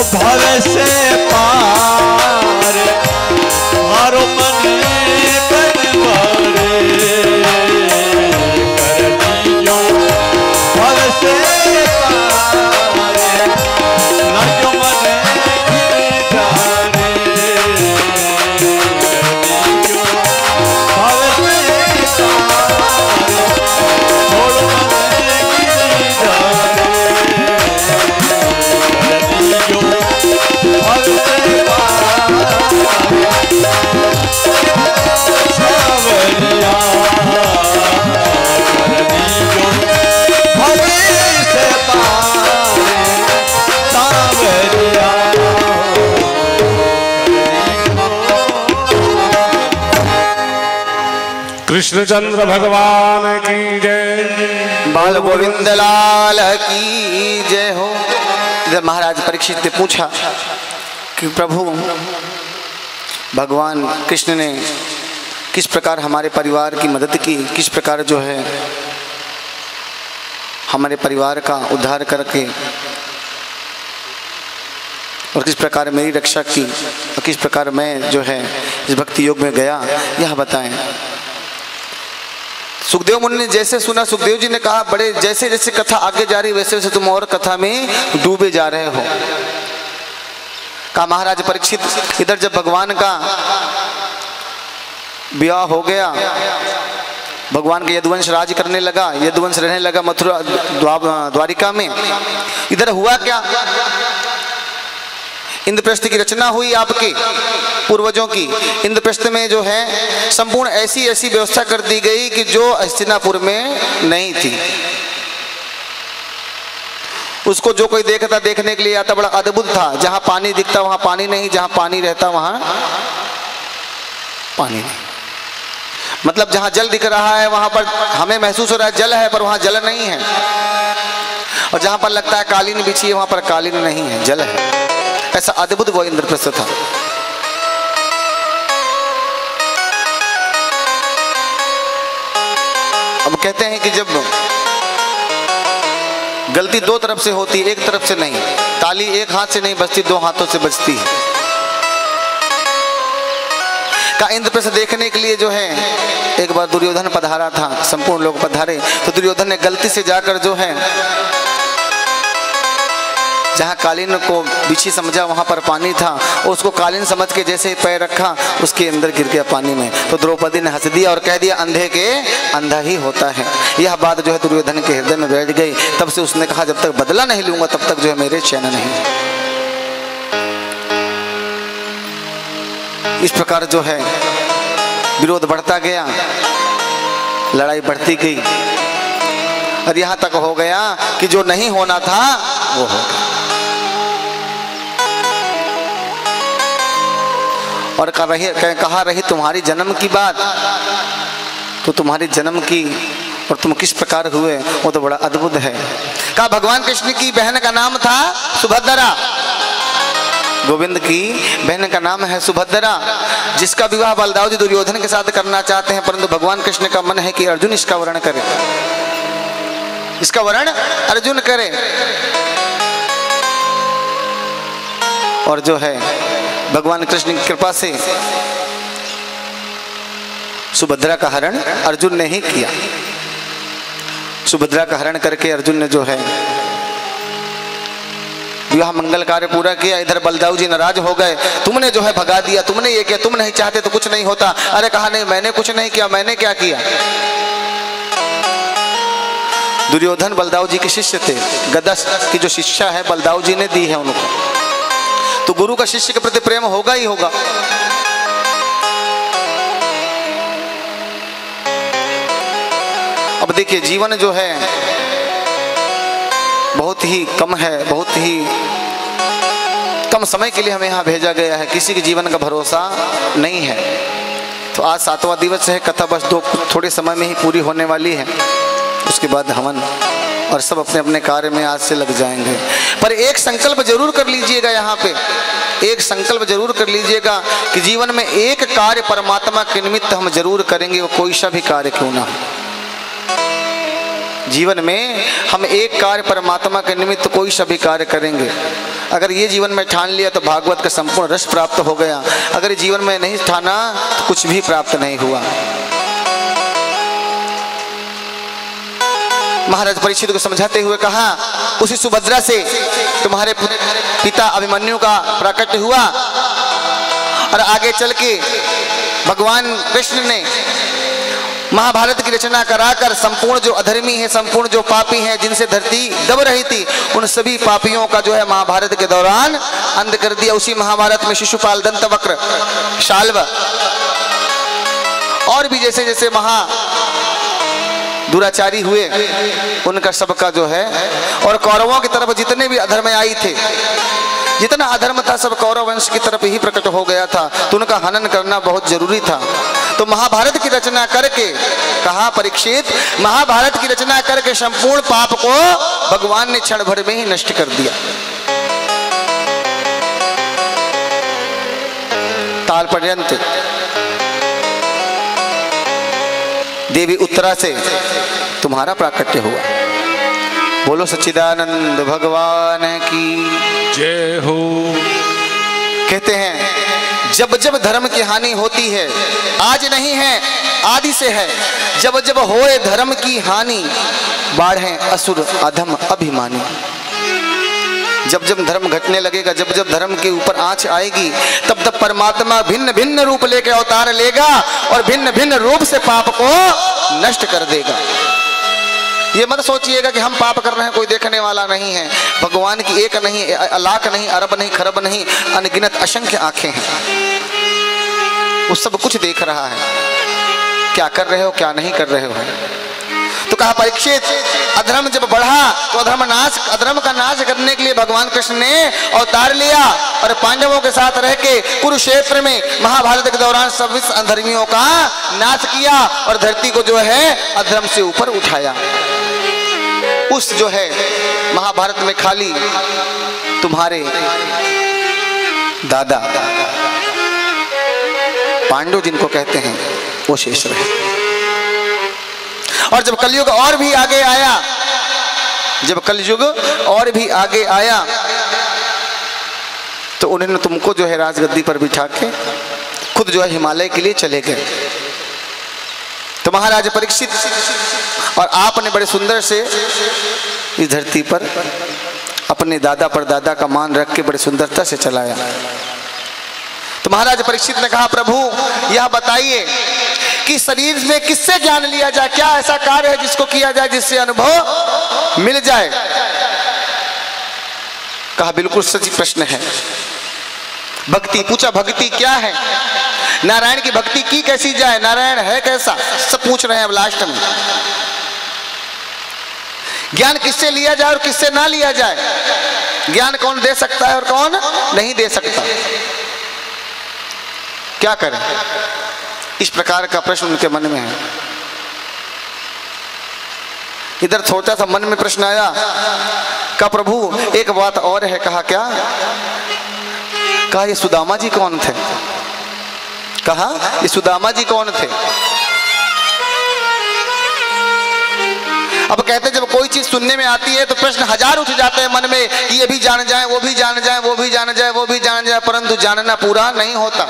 भव से पार हारो मन बनवारे कर दियो भव से पार लाजो मन गिरधारे कर दियो भव से पार छोड़ो मन गिरधारे कृष्णचंद्र भगवान की जय। बाल गोविंद लाल की जय हो। इधर महाराज परीक्षित ने पूछा कि प्रभु भगवान कृष्ण ने किस प्रकार हमारे परिवार की मदद की, किस प्रकार जो है हमारे परिवार का उद्धार करके और किस प्रकार मेरी रक्षा की और किस प्रकार मैं जो है इस भक्ति योग में गया, यह बताएं। सुखदेव मुनि ने जैसे सुना, सुखदेव जी ने कहा बड़े जैसे जैसे कथा आगे जा रही वैसे वैसे तुम और कथा में डूबे जा रहे हो। कहा महाराज परीक्षित, इधर जब भगवान का विवाह हो गया, भगवान के यदुवंश राज करने लगा, यदुवंश रहने लगा मथुरा द्वारिका में, इधर हुआ क्या, इंद्रप्रस्थ की रचना हुई आपके पूर्वजों की। इंद्रप्रस्थ में जो है संपूर्ण ऐसी ऐसी व्यवस्था कर दी गई कि जो हस्तिनापुर में नहीं थी। उसको जो कोई देखता, देखने के लिए आता, बड़ा अद्भुत था। जहां पानी दिखता वहां पानी नहीं, जहां पानी रहता वहां पानी नहीं। मतलब जहां जल दिख रहा है वहां पर हमें महसूस हो रहा है जल है, पर वहां जल नहीं है। और जहां पर लगता है कालीन बिछी है वहां पर कालीन नहीं है, जल है। ऐसा अद्भुत वो इंद्रप्रस्थ था। अब कहते हैं कि जब गलती दो तरफ से होती, एक तरफ से नहीं, ताली एक हाथ से नहीं बजती, दो हाथों से बजती है। का इंद्रप्रस्थ देखने के लिए जो है एक बार दुर्योधन पधारा था, संपूर्ण लोग पधारे, तो दुर्योधन ने गलती से जाकर जो है जहाँ कालीन को बिछी समझा वहाँ पर पानी था, और उसको कालीन समझ के जैसे ही पैर रखा उसके अंदर गिर गया पानी में। तो द्रौपदी ने हंस दिया और कह दिया अंधे के अंधा ही होता है। यह बात जो है दुर्योधन के हृदय में बैठ गई। तब से उसने कहा जब तक बदला नहीं लूंगा तब तक जो है मेरे चैन नहीं। इस प्रकार जो है विरोध बढ़ता गया, लड़ाई बढ़ती गई और यहां तक हो गया कि जो नहीं होना था वो हो गया। और कहा रही तुम्हारी जन्म की बात, तो तुम्हारी जन्म की और तुम किस प्रकार हुए वो तो बड़ा अद्भुत है। कहा भगवान कृष्ण की बहन का नाम था सुभद्रा, गोविंद की बहन का नाम है सुभद्रा, जिसका विवाह बलदाऊ जी दुर्योधन के साथ करना चाहते हैं, परंतु भगवान कृष्ण का मन है कि अर्जुन इसका वर्ण करे, इसका वर्ण अर्जुन करे। और जो है भगवान कृष्ण की कृपा से सुभद्रा का हरण अर्जुन ने ही किया। सुभद्रा का हरण करके अर्जुन ने जो है विवाह मंगल कार्य पूरा किया। इधर बलदाऊ जी नाराज हो गए, तुमने जो है भगा दिया, तुमने ये किया, तुम नहीं चाहते तो कुछ नहीं होता। अरे कहा नहीं, मैंने कुछ नहीं किया, मैंने क्या किया। दुर्योधन बलदाऊ जी के शिष्य थे, गदा की जो शिक्षा है बलदाऊ जी ने दी है उनको, तो गुरु का शिष्य के प्रति प्रेम होगा ही होगा। अब देखिए जीवन जो है बहुत ही कम है, बहुत ही कम समय के लिए हमें यहाँ भेजा गया है, किसी के जीवन का भरोसा नहीं है। तो आज 7वां दिवस है, कथा बस थोड़े समय में ही पूरी होने वाली है, उसके बाद हवन और सब अपने अपने कार्य में आज से लग जाएंगे। पर एक संकल्प जरूर कर लीजिएगा, यहाँ पे एक संकल्प जरूर कर लीजिएगा कि जीवन में एक कार्य परमात्मा के निमित्त हम जरूर करेंगे, वो कोई सा भी कार्य क्यों ना हो। जीवन में हम एक कार्य परमात्मा के निमित्त कोई सा भी कार्य करेंगे। अगर ये जीवन में ठान लिया तो भागवत का संपूर्ण रस प्राप्त हो गया, अगर जीवन में नहीं ठाना तो कुछ भी प्राप्त नहीं हुआ। महाराज परीक्षित को समझाते हुए कहा, उसी सुभद्रा से तुम्हारे पिता अभिमन्यु का प्राकट्य हुआ और आगे चल के भगवान कृष्ण ने महाभारत की रचना कराकर संपूर्ण जो अधर्मी है, संपूर्ण जो पापी हैं, जिनसे धरती दब रही थी, उन सभी पापियों का जो है महाभारत के दौरान अंत कर दिया। उसी महाभारत में शिशुपाल, दंतवक्र, शाल्व और भी जैसे जैसे महा दुराचारी हुए उनका सबका जो है, और कौरवों की तरफ जितने भी अधर्म आई थे, जितना अधर्म था सब कौरव वंश की तरफ ही प्रकट हो गया था, तो उनका हनन करना बहुत जरूरी था। तो महाभारत की रचना करके कहा परीक्षित, महाभारत की रचना करके संपूर्ण पाप को भगवान ने क्षण भर में ही नष्ट कर दिया। ताल पर्यंत देवी उत्तरा से तुम्हारा प्राकट्य हुआ। बोलो सच्चिदानंद भगवान की जय हो। कहते हैं जब जब धर्म की हानि होती है, आज नहीं है आदि से है, जब जब होए धर्म की हानि, बाढ़े असुर अधम अभिमानी। जब जब धर्म घटने लगेगा, जब जब धर्म के ऊपर आंच आएगी, तब तब परमात्मा भिन्न भिन्न रूप लेकर अवतार लेगा और भिन्न भिन्न रूप से पाप को नष्ट कर देगा। ये मत सोचिएगा कि हम पाप कर रहे हैं, कोई देखने वाला नहीं है। भगवान की एक नहीं, लाख नहीं, अरब नहीं, खरब नहीं, अनगिनत असंख्य आंखें हैं, वो सब कुछ देख रहा है, क्या कर रहे हो क्या नहीं कर रहे हो। तो कहा परीक्षित, अधर्म जब बढ़ा तो अधर्म का नाश करने के लिए भगवान कृष्ण ने अवतार लिया और पांडवों के साथ रह के कुरुक्षेत्र में महाभारत के दौरान सभी अधर्मियों का नाश किया और धरती को जो है अधर्म से ऊपर उठाया। उस जो है महाभारत में खाली तुम्हारे दादा पांडु जिनको कहते हैं वो शेष रहे। और जब कलयुग और भी आगे आया, जब कलयुग और भी आगे आया तो उन्होंने तुमको जो है राजगद्दी पर बिठा के खुद जो है हिमालय के लिए चले गए। तो महाराज परीक्षित और आपने बड़े सुंदर से इस धरती पर अपने दादा पर दादा का मान रख के बड़े सुंदरता से चलाया। तो महाराज परीक्षित ने कहा, प्रभु यह बताइए कि शरीर में किससे ज्ञान लिया जाए, क्या ऐसा कार्य है जिसको किया जाए जिससे अनुभव मिल जाए। कहा बिल्कुल सही प्रश्न है। भक्ति पूछा, भक्ति क्या है, नारायण की भक्ति की कैसी जाए, नारायण है कैसा, सब पूछ रहे हैं अब लास्ट में। ज्ञान किससे लिया जाए और किससे ना लिया जाए, ज्ञान कौन दे सकता है और कौन नहीं दे सकता, क्या करें, इस प्रकार का प्रश्न उनके मन में है। इधर छोटा सा मन में प्रश्न आया, कहा प्रभु एक बात और है। कहा क्या? कहा ये सुदामा जी कौन थे? कहा ये सुदामा जी कौन थे? अब कहते जब कोई चीज सुनने में आती है तो प्रश्न हजार उठ जाते हैं मन में कि ये भी जान जाए, वो भी जान जाए, वो भी जान जाए, वो भी जान जाए, परंतु जानना पूरा नहीं होता।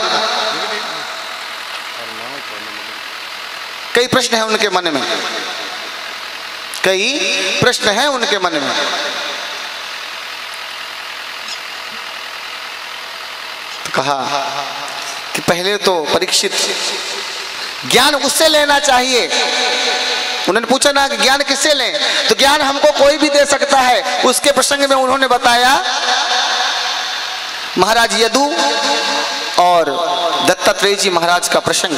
कई प्रश्न हैं उनके मन में, कई प्रश्न हैं उनके मन में। तो कहा कि पहले तो परीक्षित ज्ञान उससे लेना चाहिए। उन्होंने पूछा ना कि ज्ञान किससे लें, तो ज्ञान हमको कोई भी दे सकता है। उसके प्रसंग में उन्होंने बताया महाराज यदु और दत्तात्रेय जी महाराज का प्रसंग,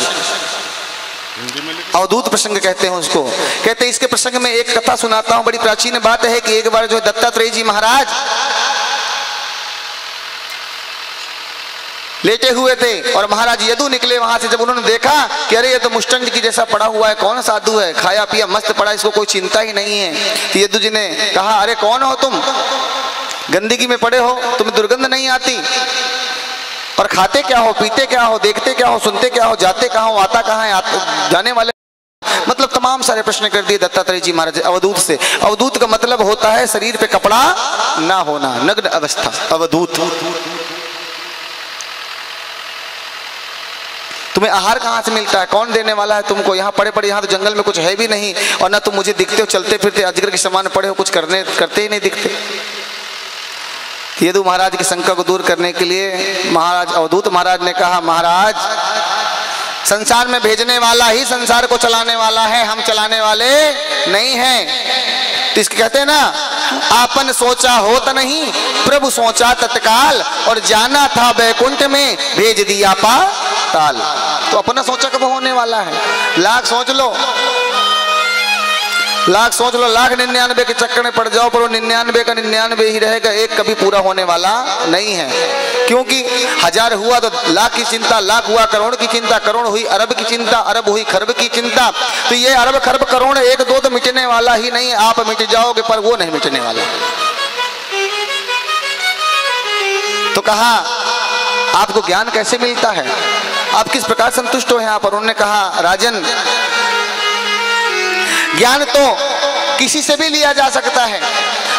अवधूत प्रसंग कहते हैं उसको। कहते हैं इसके प्रसंग में एक कथा सुनाता हूं, बड़ी प्राचीन बात है कि एक बार जो दत्तात्रेय जी महाराज लेटे हुए थे और महाराज यदु निकले वहां से। जब उन्होंने देखा कि अरे ये तो मुष्टंड की जैसा पड़ा हुआ है, कौन साधु है, खाया पिया मस्त पड़ा, इसको कोई चिंता ही नहीं है। तो यदु जी ने कहा अरे कौन हो तुम, गंदगी में पड़े हो, तुम्हें दुर्गंध नहीं आती, और खाते क्या हो, पीते क्या हो, देखते क्या हो, सुनते क्या हो, जाते कहाँ हो, आता कहाँ है, जाने वाले, मतलब तमाम सारे प्रश्न कर दिए दत्तात्रेय जी महाराज अवधूत से। अवधूत का मतलब होता है शरीर पे कपड़ा ना होना, नग्न अवस्था, अवधूत। तुम्हें आहार कहाँ से मिलता है, कौन देने वाला है तुमको, यहाँ पड़े पड़े, यहाँ तो जंगल में कुछ है भी नहीं, और ना तुम मुझे दिखते हो, चलते फिरते अजगर के समान पड़े हो, कुछ करते ही नहीं दिखते। यदु महाराज की शंका को दूर करने के लिए महाराज अवधूत महाराज ने कहा महाराज संसार में भेजने वाला ही संसार को चलाने वाला है, हम चलाने वाले नहीं हैं। तो इसके कहते हैं ना, आपन सोचा होत नहीं, प्रभु सोचा तत्काल, और जाना था बैकुंठ में, भेज दिया पाताल। तो अपना सोचा कब होने वाला है, लाख सोच लो, लाख सोच लो, लाख 99 के चक्कर में पड़ जाओ, पर वो 99 का 99 ही रहेगा, एक कभी पूरा होने वाला नहीं है। क्योंकि 1000 हुआ तो लाख की चिंता, लाख हुआ करोड़ की चिंता, करोड़ हुई अरब की चिंता, अरब हुई खरब की चिंता। तो ये अरब खरब करोड़ एक दो तो मिटने वाला ही नहीं, आप मिट जाओगे पर वो नहीं मिटने वाला। तो कहा आपको ज्ञान कैसे मिलता है, आप किस प्रकार संतुष्ट हो यहाँ पर? उन्होंने कहा राजन ज्ञान तो किसी से भी लिया जा सकता है,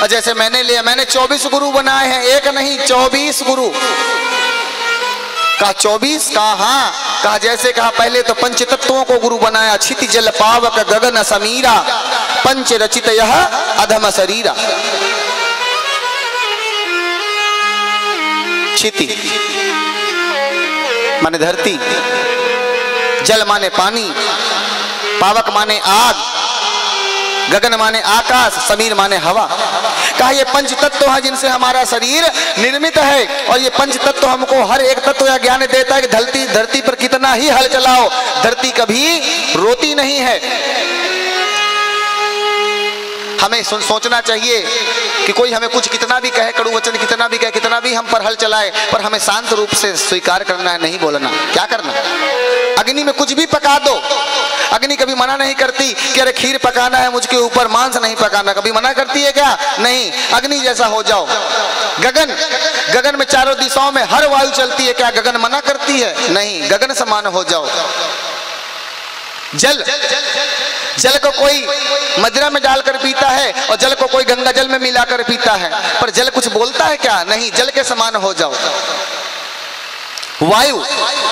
और जैसे मैंने लिया, मैंने 24 गुरु बनाए हैं, एक नहीं 24 गुरु। कहा 24? कहा हाँ। कहा जैसे, कहा पहले तो पंच तत्वों को गुरु बनाया, क्षिति जल पावक गगन समीरा, पंच रचित यह अधम शरीरा। क्षिति माने धरती, जल माने पानी, पावक माने आग, गगन माने आकाश, समीर माने हवा। कहा ये पंच तत्व है जिनसे हमारा शरीर निर्मित है, और ये पंच तत्व हमको हर एक तत्व या ज्ञान देता है कि धरती पर कितना ही हल चलाओ, धरती कभी रोती नहीं है। हमें सोचना चाहिए कि कोई हमें कुछ कितना भी कहे, कड़ू वचन कितना भी कहे, कितना भी हम पर हल चलाए, पर हमें शांत रूप से स्वीकार करना है, नहीं बोलना। क्या करना? अग्नि में कुछ भी पका दो, अग्नि कभी मना नहीं करती कि अरे खीर पकाना है मुझके ऊपर, मांस नहीं पकाना, कभी मना करती है क्या? नहीं। अग्नि जैसा हो जाओ। गगन में चारों दिशाओं में हर वायु चलती है, क्या गगन मना करती है? नहीं, गगन समान हो जाओ। जल को कोई मदिरा में डालकर पीता है और जल को कोई गंगा जल में मिलाकर पीता है, पर जल कुछ बोलता है क्या? नहीं, जल के समान हो जाओ। वायु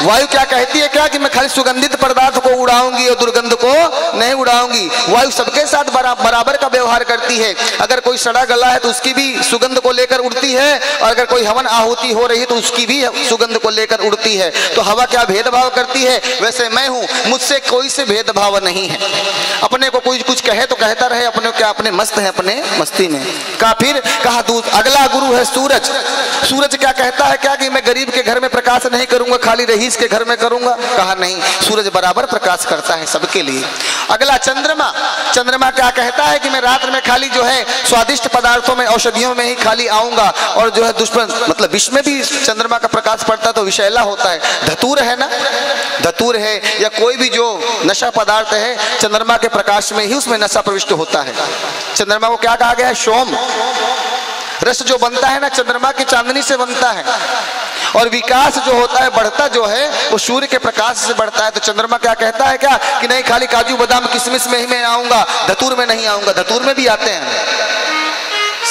वायु क्या कहती है क्या कि मैं खाली सुगंधित पदार्थ को उड़ाऊंगी और दुर्गंध को नहीं उड़ाऊंगी। वायु सबके साथ बराबर का व्यवहार करती है। अगर कोई सड़ा गला है तो उसकी भी सुगंध को लेकर उड़ती है, और अगर कोई हवन आहुति हो रही है तो उसकी भी सुगंध को लेकर उड़ती है। तो हवा क्या भेदभाव करती है? वैसे मैं हूं, मुझसे कोई से भेदभाव नहीं है। अपने को कोई कुछ कहे तो कहता रहे, अपने क्या अपने मस्त है अपने मस्ती में। कहा फिर कहा अगला गुरु है सूरज। सूरज क्या कहता है क्या कि मैं गरीब के घर में प्रकाश नहीं करूंगा, खाली रईस के घर में करूंगा। कहा नहीं, सूरज बराबर प्रकाश करता है सबके लिए। अगला चंद्रमा। चंद्रमा क्या कहता है कि मैं रात में खाली जो है स्वादिष्ट पदार्थों में औषधियों में ही खाली आऊंगा, और जो है दुष्पन मतलब विष में भी चंद्रमा का प्रकाश पड़ता है तो विषैला होता है। धतूर है ना, धतूर है या कोई भी जो नशा पदार्थ है चंद्रमा के प्रकाश में ही उसमें नशा प्रविष्ट होता है। चंद्रमा को क्या कहा गया है? सोम। रस जो बनता है ना चंद्रमा की चांदनी से बनता है, और विकास जो होता है बढ़ता जो है वो सूर्य के प्रकाश से बढ़ता है। तो चंद्रमा क्या कहता है क्या कि नहीं खाली काजू बादाम किशमिश में ही मैं आऊंगा, धतूर में नहीं आऊंगा। धतूर में भी आते हैं,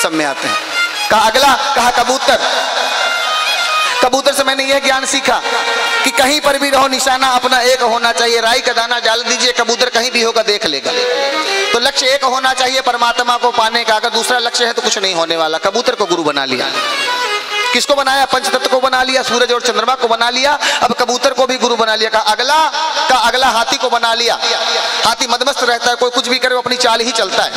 सब में आते हैं। कहा अगला कहा कबूतर। कबूतर से मैंने यह ज्ञान सीखा कि कहीं पर भी रहो निशाना अपना एक होना चाहिए। राई का दाना डाल दीजिए, कबूतर कहीं भी होगा देख लेगा। तो लक्ष्य एक होना चाहिए परमात्मा को पाने का। अगर दूसरा लक्ष्य है तो कुछ नहीं होने वाला। कबूतर को गुरु बना लिया। किसको बनाया? पंचतत्व को बना लिया, सूरज और चंद्रमा को बना लिया। अब कबूतर को भी गुरु बना लिया। का अगला हाथी को बना लिया। हाथी मदमस्त रहता है, कोई कुछ भी करे वो अपनी चाल ही चलता है,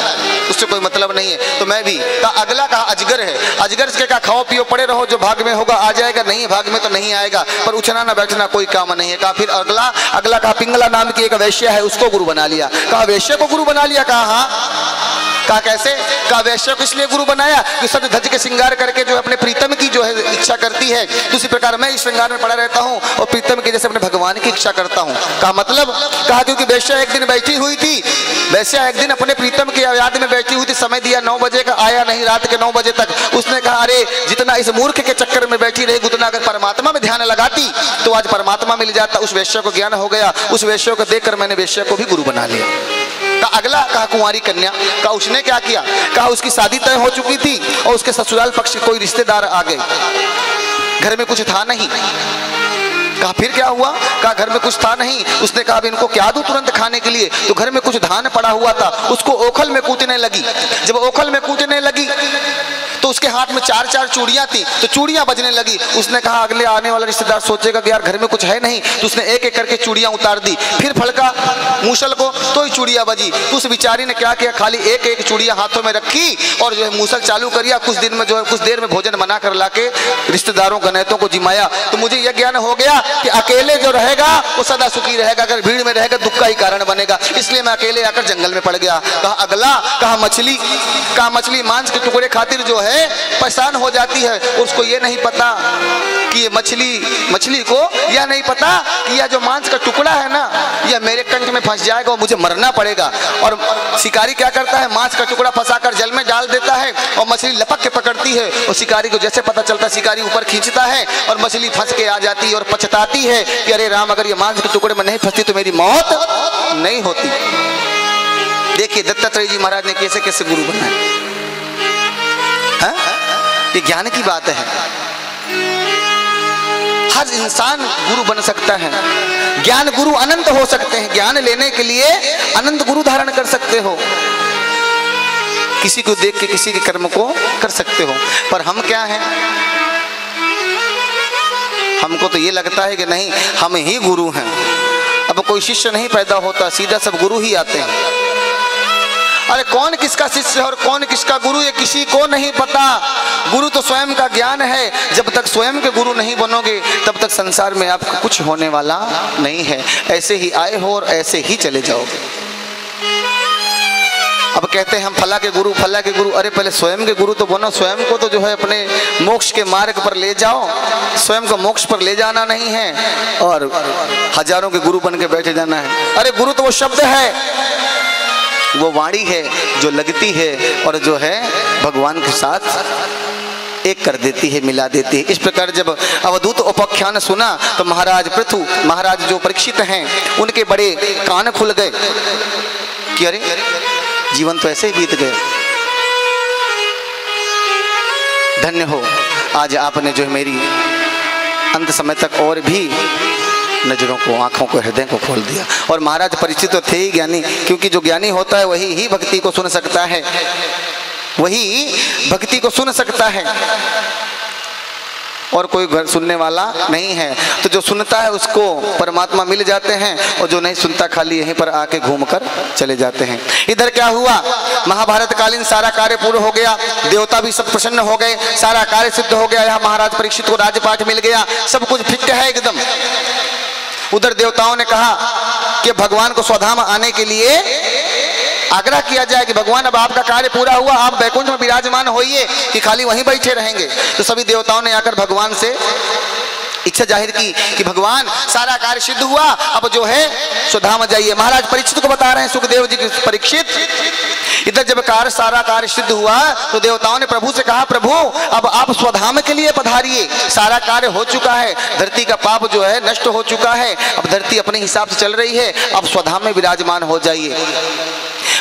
उससे कोई मतलब नहीं है। तो मैं भी अगला कहा अजगर है। अजगर से कहा खाओ पियो पड़े रहो, जो भाग में होगा आ जाएगा, नहीं भाग में तो नहीं आएगा, पर उठना ना बैठना कोई काम नहीं है। कहा फिर अगला कहा पिंगला नाम की एक वैश्य है, उसको गुरु बना लिया। कहा वैश्य को गुरु बना लिया? कहा हाँ। कहा कैसे? कहा वैश्य को इसलिए गुरु बनाया कि सब धज के श्रृंगार करके जो अपने प्रीतम की जो है इच्छा करती है, तो उसी प्रकार मैं इस श्रृंगार में पड़ा रहता हूँ और प्रीतम के जैसे अपने भगवान की इच्छा करता हूँ। कहा मतलब? कहा क्योंकि वैश्या एक दिन बैठी हुई थी, वैश्या एक दिन अपने प्रीतम की याद में बैठी हुई थी। समय दिया 9 बजे का, आया नहीं रात के 9 बजे तक। उसने कहा अरे जितना इस मूर्ख के चक्कर में बैठी रहेगी उतना अगर परमात्मा में ध्यान लगाती तो आज परमात्मा मिल जाता। उस वैश्य को ज्ञान हो गया। उस वैश्य को देखकर मैंने वैश्य को भी गुरु बना लिया। कहा अगला कहा कुंवारी कन्या। कहा उसने क्या किया? कहा उसकी शादी तय हो चुकी थी और उसके ससुराल पक्ष के कोई रिश्तेदार आ गए, घर में कुछ था नहीं। कहा फिर क्या हुआ? कहा घर में कुछ था नहीं। उसने कहा इनको क्या दूं तुरंत खाने के लिए? तो घर में कुछ धान पड़ा हुआ था, उसको ओखल में कूटने लगी। जब ओखल में कूटने लगी तो उसके हाथ में 4 चूड़ियां थी, तो चूड़ियां बजने लगी। उसने कहा अगले आने वाला रिश्तेदार सोचेगा कि यार घर में कुछ है नहीं, तो उसने एक एक करके चूड़ियां उतार दी। फिर फड़का मूसल को तो ही चूड़ियां बजी। तो उस बेचारी ने क्या किया? खाली एक एक चूड़ियां हाथों में रखी और जो है मूसल चालू करिया। कुछ दिन में जो है कुछ देर में भोजन बना कर लाके रिश्तेदारों गणैतों को जिमाया। तो मुझे यह ज्ञान हो गया कि अकेले जो रहेगा वो सदा सुखी रहेगा, अगर भीड़ में रहेगा दुख का ही कारण बनेगा। इसलिए मैं अकेले आकर जंगल में पड़ गया। कहा अगला कहा मछली। कहा मछली मांस के टुकड़े खातिर जो है परेशान हो जाती है, उसको ये नहीं पता कि ये मछली को यह नहीं पता कि यह जो मांस का टुकड़ा है ना यह मेरे कंठ में फंस जाएगा और मुझे मरना पड़ेगा। और शिकारी क्या करता है? मांस का टुकड़ा फंसाकर जल में डाल देता है और मछली लपक के पकड़ती है। और शिकारी को जैसे पता चलता है शिकारी ऊपर खींचता है और मछली फंस के आ जाती है और पछताती है कि अरे राम अगर ये मांस के टुकड़े में नहीं फंसती तो मेरी मौत नहीं होती। देखिए दत्तात्रेय जी महाराज ने कैसे कैसे गुरु बनाए। ये ज्ञान की बात है। हर इंसान गुरु बन सकता है। ज्ञान गुरु अनंत हो सकते हैं। ज्ञान लेने के लिए अनंत गुरु धारण कर सकते हो। किसी को देख के किसी के कर्म को कर सकते हो। पर हम क्या हैं? हमको तो ये लगता है कि नहीं हम ही गुरु हैं। अब कोई शिष्य नहीं पैदा होता, सीधा सब गुरु ही आते हैं। अरे कौन किसका शिष्य है और कौन किसका गुरु ये किसी को नहीं पता। गुरु तो स्वयं का ज्ञान है। जब तक स्वयं के गुरु नहीं बनोगे तब तक संसार में आपका कुछ होने वाला नहीं है। ऐसे ही आए हो और ऐसे ही चले जाओगे। अब कहते हैं हम फला के गुरु। अरे पहले स्वयं के गुरु तो बनो। स्वयं को तो जो है अपने मोक्ष के मार्ग पर ले जाओ। स्वयं को मोक्ष पर ले जाना नहीं है और हजारों के गुरु बन के बैठे जाना है। अरे गुरु तो वो शब्द है, वो वाणी है जो लगती है और जो है भगवान के साथ एक कर देती है, मिला देती है। इस प्रकार जब अवधूत उपाख्यान सुना तो महाराज जो परीक्षित हैं उनके बड़े कान खुल गए कि अरे जीवन तो ऐसे ही बीत गए। धन्य हो आज आपने जो है मेरी अंत समय तक और भी नजरों को, आंखों को, हृदय को खोल दिया। और महाराज परीक्षित तो थे ही ज्ञानी, क्योंकि जो ज्ञानी होता है वही ही भक्ति को सुन सकता है, वही भक्ति को सुन सकता है, और कोई घर सुनने वाला नहीं है। तो जो सुनता है उसको परमात्मा मिल जाते हैं, और जो नहीं सुनता खाली यहीं पर आके घूमकर चले जाते हैं। इधर क्या हुआ, महाभारत कालीन सारा कार्य पूर्ण हो गया, देवता भी सब प्रसन्न हो गए, सारा कार्य सिद्ध हो गया। यहाँ महाराज परीक्षित को राजपाट मिल गया, सब कुछ फिट है एकदम। उधर देवताओं ने कहा कि भगवान को स्वधाम आने के लिए आग्रह किया जाए कि भगवान अब आपका कार्य पूरा हुआ, आप बैकुंठ में विराजमान होइए कि खाली वहीं बैठे रहेंगे। तो सभी देवताओं ने आकर भगवान से इच्छा जाहिर की कि भगवान सारा कार्य सिद्ध हुआ, अब जो है स्वधाम जाइए। महाराज परीक्षित को बता रहे हैं सुखदेव जी, परीक्षित इधर जब सारा कार्य सिद्ध हुआ तो देवताओं ने प्रभु से कहा, प्रभु अब आप स्वधाम के लिए पधारिए, सारा कार्य हो चुका है, धरती का पाप जो है नष्ट हो चुका है, अब धरती अपने हिसाब से चल रही है, अब स्वधाम में विराजमान हो जाइए।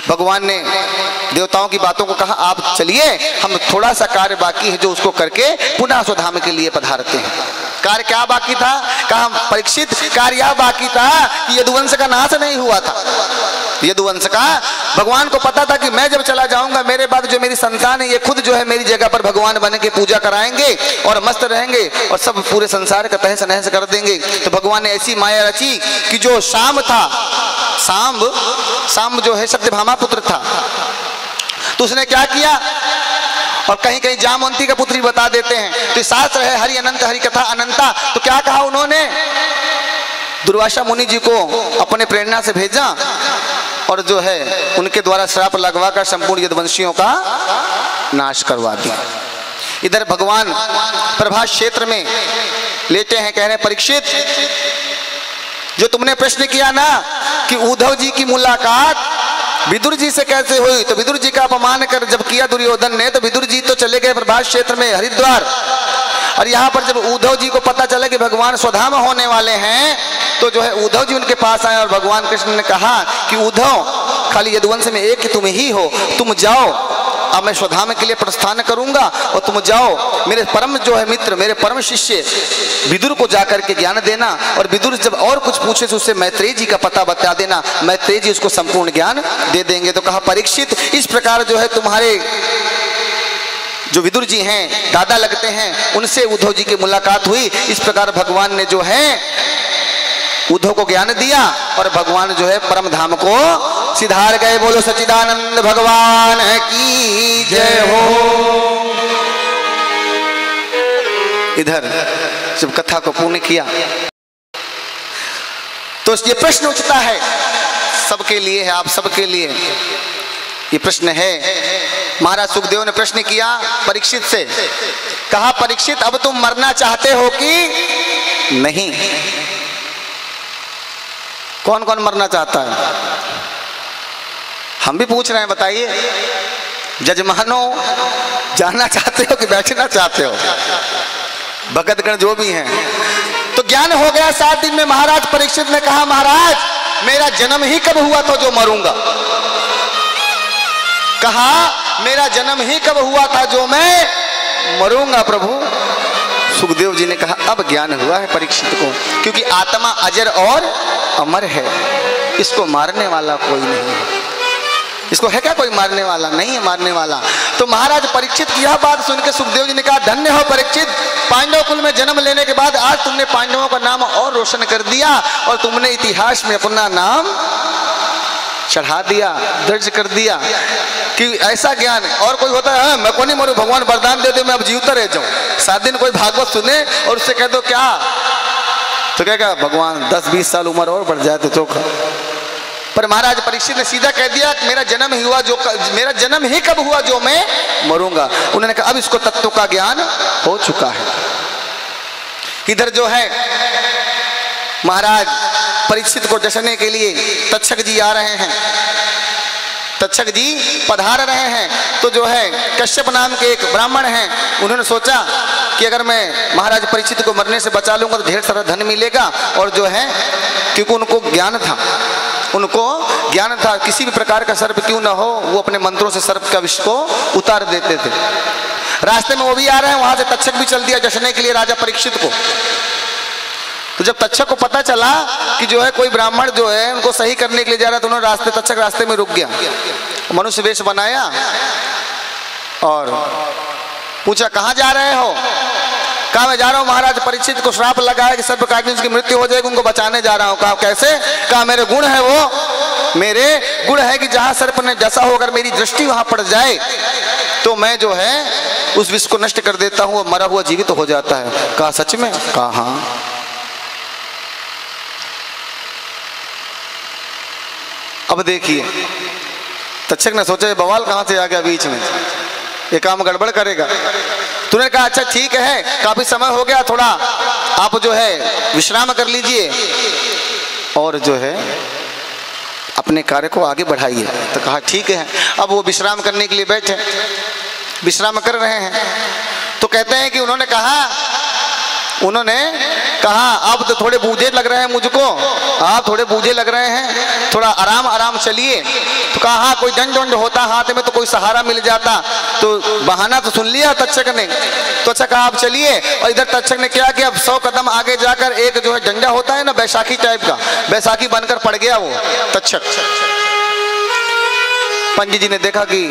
भगवान ने देवताओं की बातों को कहा, आप चलिए, हम थोड़ा सा कार्य बाकी है जो उसको करके पुनः स्वधाम के लिए पधारते हैं। कार्य क्या बाकी था, कहा परीक्षित कार्य यह बाकी था कि यदुवंश का नाश नहीं हुआ था। यदुवंश का भगवान को पता था कि मैं जब चला जाऊंगा मेरे बाद जो मेरी संतान है ये खुद जो है मेरी जगह पर भगवान बन के पूजा कराएंगे और मस्त रहेंगे और सब पूरे संसार का तहस नहस कर देंगे। तो भगवान ने ऐसी माया रची कि जो शाम था, शाम जो है सत्यभामा पुत्र था, तो उसने क्या किया, और कहीं कहीं जामवंती का पुत्री बता देते हैं। तो शास्त्र है हरि अनंत हरि कथा अनंता, तो क्या कहा उन्होंने, दुर्वासा मुनि जी को अपने प्रेरणा से भेजा और जो है उनके द्वारा श्राप लगवा कर संपूर्ण यदुवंशियों का नाश करवा दिया। इधर भगवान प्रभास क्षेत्र में लेटे हैं, कह रहे हैं परीक्षित जो तुमने प्रश्न किया ना कि उद्धव जी की मुलाकात विदुर जी से कैसे हुई, तो विदुर जी का अपमान कर जब किया दुर्योधन ने, तो विदुर जी तो चले गए प्रभास क्षेत्र में हरिद्वार, और यहाँ पर जब उद्धव जी को पता चला कि भगवान स्वधाम होने वाले हैं तो जो है उद्धव जी उनके पास आए और भगवान कृष्ण ने कहा कि उद्धव खाली यदुवंश में एक तुम ही हो, तुम जाओ, अब मैं स्वधाम के लिए प्रस्थान करूंगा और तुम जाओ मेरे परम जो है मित्र, मेरे परम शिष्य विदुर को जाकर के ज्ञान देना, और विदुर जब और कुछ पूछे तो उससे मैत्रेय जी का पता बता देना, मैत्रेय जी उसको संपूर्ण ज्ञान दे देंगे। तो कहा परीक्षित इस प्रकार जो है तुम्हारे जो विदुर जी हैं दादा लगते हैं उनसे उद्धव जी की मुलाकात हुई। इस प्रकार भगवान ने जो है उद्धव को ज्ञान दिया और भगवान जो है परम धाम को सिधार गए। बोलो सच्चिदानंद भगवान की जय हो। इधर जब कथा को पूर्ण किया तो ये प्रश्न उठता है सबके लिए है, आप सबके लिए ये प्रश्न है। महाराज सुखदेव ने प्रश्न किया परीक्षित से, कहा परीक्षित अब तुम मरना चाहते हो कि नहीं? कौन कौन मरना चाहता है? हम भी पूछ रहे हैं, बताइए। जजमानो जाना चाहते हो कि बैठना चाहते हो? भगतगण जो भी हैं। तो ज्ञान हो गया 7 दिन में। महाराज परीक्षित ने कहा महाराज मेरा जन्म ही कब हुआ था जो मरूंगा? कहा मेरा जन्म ही कब हुआ था जो मैं मरूंगा प्रभु? सुखदेव जी ने कहा अब ज्ञान हुआ है परीक्षित को, क्योंकि आत्मा अजर और अमर है, इसको मारने वाला कोई नहीं है। इसको है क्या कोई मारने वाला? नहीं है मारने वाला। तो महाराज परीक्षित की यह बात सुनकर सुखदेव जी ने कहा धन्य हो परीक्षित, पांडव कुल में जन्म लेने के बाद आज तुमने पांडवों का नाम और रोशन कर दिया और तुमने इतिहास में अपना नाम चढ़ा दिया, दर्ज कर दिया कि ऐसा ज्ञान और कोई होता है? मैं को नहीं मरूं, भगवान वरदान दे दे मैं अब जीवता रह जाऊं। 7 दिन कोई भागवत सुने और उससे कह दो क्या, तो क्या भगवान 10-20 साल उम्र और बढ़ जाए तो चोखा। पर महाराज परीक्षित ने सीधा कह दिया मेरा जन्म ही कब हुआ जो मैं मरूंगा। उन्होंने कहा अब इसको तत्व का ज्ञान हो चुका है। इधर जो है महाराज परीक्षित को जसने के लिए तक्षक जी आ रहे हैं, तक्षक जी पधार रहे हैं। तो जो है कश्यप नाम के एक ब्राह्मण हैं, उन्होंने सोचा कि अगर मैं महाराज परीक्षित को मरने से बचा लूंगा तो ढेर सारा धन मिलेगा, और जो है क्योंकि उनको ज्ञान था किसी भी प्रकार का सर्प क्यों ना हो वो अपने मंत्रों से सर्प का विष को उतार देते थे। रास्ते में वो भी आ रहे हैं, वहां से तक्षक भी चल दिया जसने के लिए राजा परीक्षित को। तो जब तक्षक को पता चला कि जो है कोई ब्राह्मण जो है उनको सही करने के लिए जा रहा, तो उन्होंने तक्षक रास्ते में रुक गया, मनुष्य वेश बनाया और पूछा कहाँ जा रहे हो? कहा मैं जा रहा हूँ महाराज परीक्षित को श्राप लगा है कि सर्प काटने उसकी मृत्यु हो जाएगी, उनको बचाने जा रहा हूँ। कहा कैसे? कहा मेरे गुण है, वो मेरे गुण है कि जहां सर्प ने जैसा हो अगर मेरी दृष्टि वहां पड़ जाए तो मैं जो है उस विष को नष्ट कर देता हूँ, मरा हुआ जीवित हो जाता है। कहा सच में? कहा हाँ। अब देखिए तक्षक ने सोचा बवाल कहां से आ गया बीच में, ये काम गड़बड़ करेगा। तूने कहा अच्छा ठीक है, काफी समय हो गया, थोड़ा आप जो है विश्राम कर लीजिए और जो है अपने कार्य को आगे बढ़ाइए। तो कहा ठीक है। अब वो विश्राम करने के लिए बैठे, विश्राम कर रहे हैं, तो कहते हैं कि उन्होंने कहा आप तो थोड़े बूझे लग रहे हैं मुझको, आप थोड़े बूझे लग रहे हैं, थोड़ा आराम आराम चलिए। तो कहा हाँ कोई दंड दंड होता हाथ में तो कोई सहारा मिल जाता। तो बहाना तो सुन लिया तक्षक ने। तो अच्छा कहा आप चलिए। और इधर तक्षक ने क्या किया, 100 कदम आगे जाकर एक जो है डंडा होता है ना बैसाखी टाइप का, बैसाखी बनकर पड़ गया वो तक्षक। पंडित जी ने देखा कि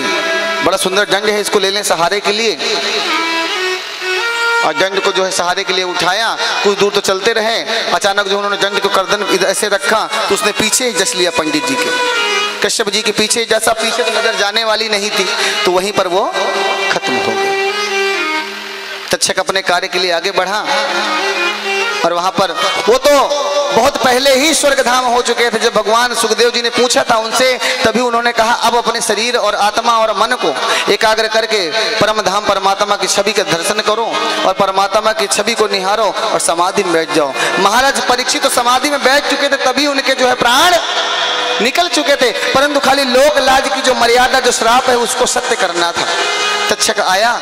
बड़ा सुंदर दंड है, इसको ले लें सहारे के लिए, और दंड को जो है सहारे के लिए उठाया। कुछ दूर तो चलते रहे, अचानक जो उन्होंने दंड को गर्दन ऐसे रखा तो उसने पीछे ही जस लिया पंडित जी के, कश्यप जी के पीछे, जैसा पीछे तो नजर जाने वाली नहीं थी, तो वहीं पर वो खत्म हो गई। तक्षक अपने कार्य के लिए आगे बढ़ा और वहां पर वो तो बहुत पहले ही स्वर्ग धाम हो चुके थे। जब भगवान सुखदेव जी ने पूछा था उनसे, तभी उन्होंने कहा अब अपने शरीर और आत्मा और मन को एकाग्र करके परम धाम परमात्मा की छवि का दर्शन करो और परमात्मा की छवि को निहारो और समाधि में बैठ जाओ। महाराज परीक्षित तो समाधि में बैठ चुके थे, तभी उनके जो है प्राण निकल चुके थे, परंतु खाली लोक लाज की जो मर्यादा, जो श्राप है, उसको सत्य करना था। तक्षक आया,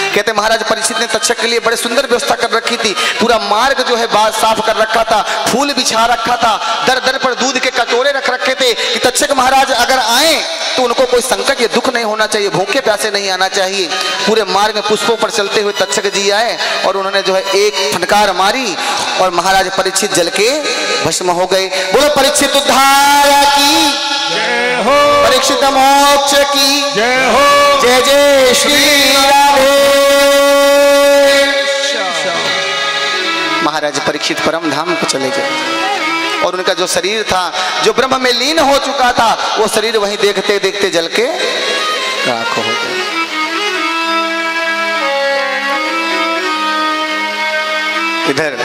कहते महाराज परीक्षित ने तक्षक के लिए बड़े सुंदर व्यवस्था कर रखी थी, पूरा मार्ग जो है बाल साफ कर रखा था, फूल बिछा रखा था, दर दर पर दूध के कटोरे रख रखे थे कि तक्षक महाराज अगर आए तो उनको कोई संकट या दुख नहीं होना चाहिए, भूखे प्यासे नहीं आना चाहिए। पूरे मार्ग में पुष्पों पर चलते हुए तक्षक जी आए और उन्होंने जो है एक फनकार मारी और महाराज परीक्षित जल के भस्म हो गए। बोलो परीक्षित उद्धार की जय हो, परीक्षित मोक्ष की जय हो, जय जय श्री राधे। महाराज परीक्षित परम धाम को चले गए और उनका जो शरीर था जो ब्रह्म में लीन हो चुका था, वो शरीर वहीं देखते देखते जल के राख हो गए। इधर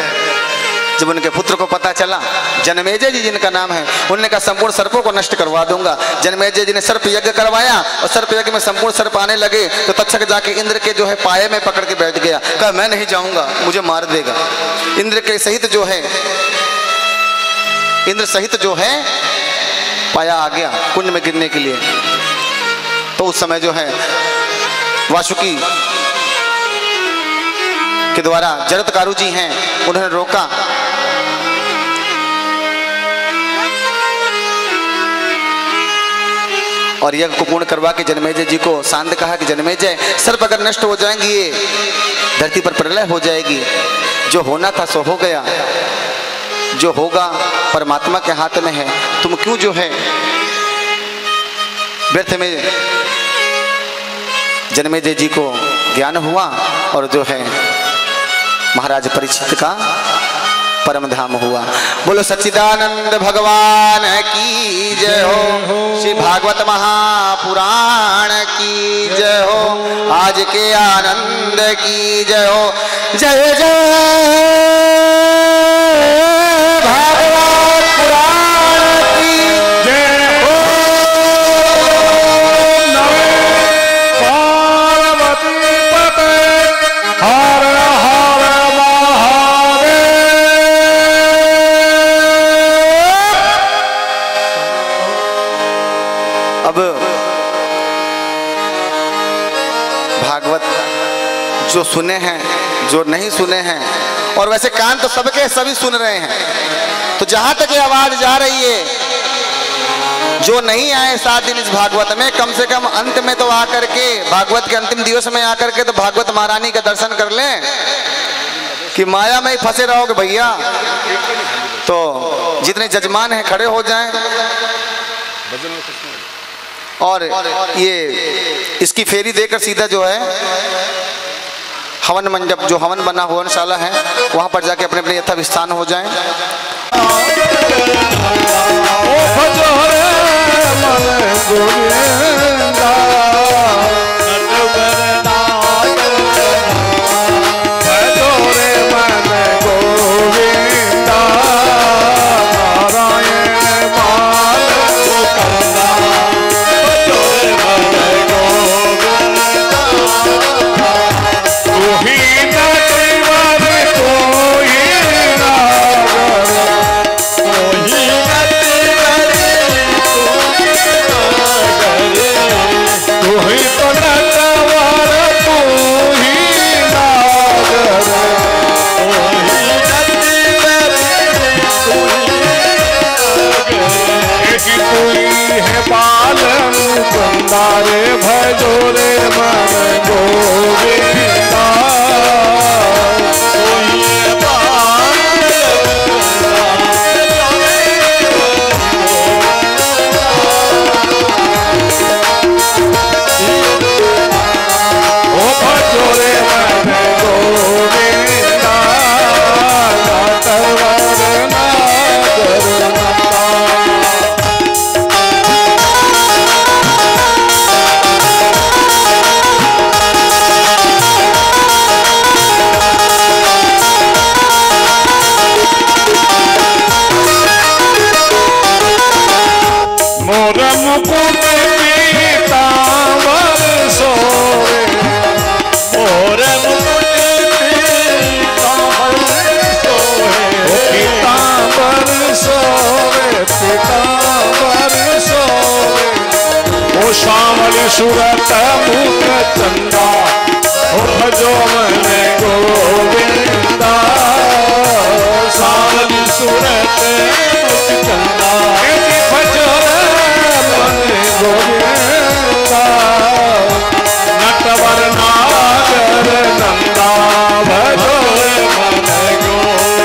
जब उनके पुत्र को पता चला, जनमेजय जी जिनका नाम है, उन्होंने कहा संपूर्ण सर्पों को नष्ट करवा दूंगा। जनमेजय जी ने सर्प यज्ञ करवाया और सर्प यज्ञ में संपूर्ण सर्प आने लगे तो तक्षक जाके इंद्र के जो है पाये में पकड़ के बैठ गया। कहा मैं नहीं जाऊंगा, मुझे मार देगा। इंद्र के सहित जो है, इंद्र सहित जो है पाया आ गया कुंड में गिरने के लिए। तो उस समय जो है वासुकी के द्वारा जरत्कारु जी हैं, उन्होंने रोका। और यज्ञ को पूर्ण करवा के जनमेजय जी को शांत कहा कि जनमेजय, सर्प अगर नष्ट हो जाएंगी ये धरती पर प्रलय हो जाएगी, जो होना था सो हो गया, जो होगा परमात्मा के हाथ में है, तुम क्यों जो है व्यर्थ में। जनमेजय जी को ज्ञान हुआ और जो है महाराज परीक्षित का परम धाम हुआ। बोलो सच्चिदानंद भगवान की जय हो, श्री भागवत महापुराण की जय हो, आज के आनंद की जय हो। जय जय भागवत पुराण की जय हो। पार्वती पते हर हर महादेव। अब भागवत जो सुने हैं, जो नहीं सुने हैं, और वैसे कान तो सबके सभी सुन रहे हैं, तो जहां तक ये आवाज जा रही है, जो नहीं आए 7 दिन इस भागवत में, कम से कम अंत में तो आकर के, भागवत के अंतिम दिवस में आकर के तो भागवत महारानी का दर्शन कर लें। कि माया में ही फंसे रहोगे भैया तो जितने जजमान हैं खड़े हो जाएं और ये इसकी फेरी देकर सीधा जो है हवन मंडप जो हवन बना हवनशाला है वहां पर जाके अपने अपने यथावस्थ स्थान हो जाएं। भजोरे मन गोविंदा भजोरे मन गोविंदा सूरत मुख चंदा भजो मन गोविंदा सावली सूरत मुख चंदा भजो मन गोविंदा नटवर नागर नंदा भजो मन गोविंदा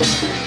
है।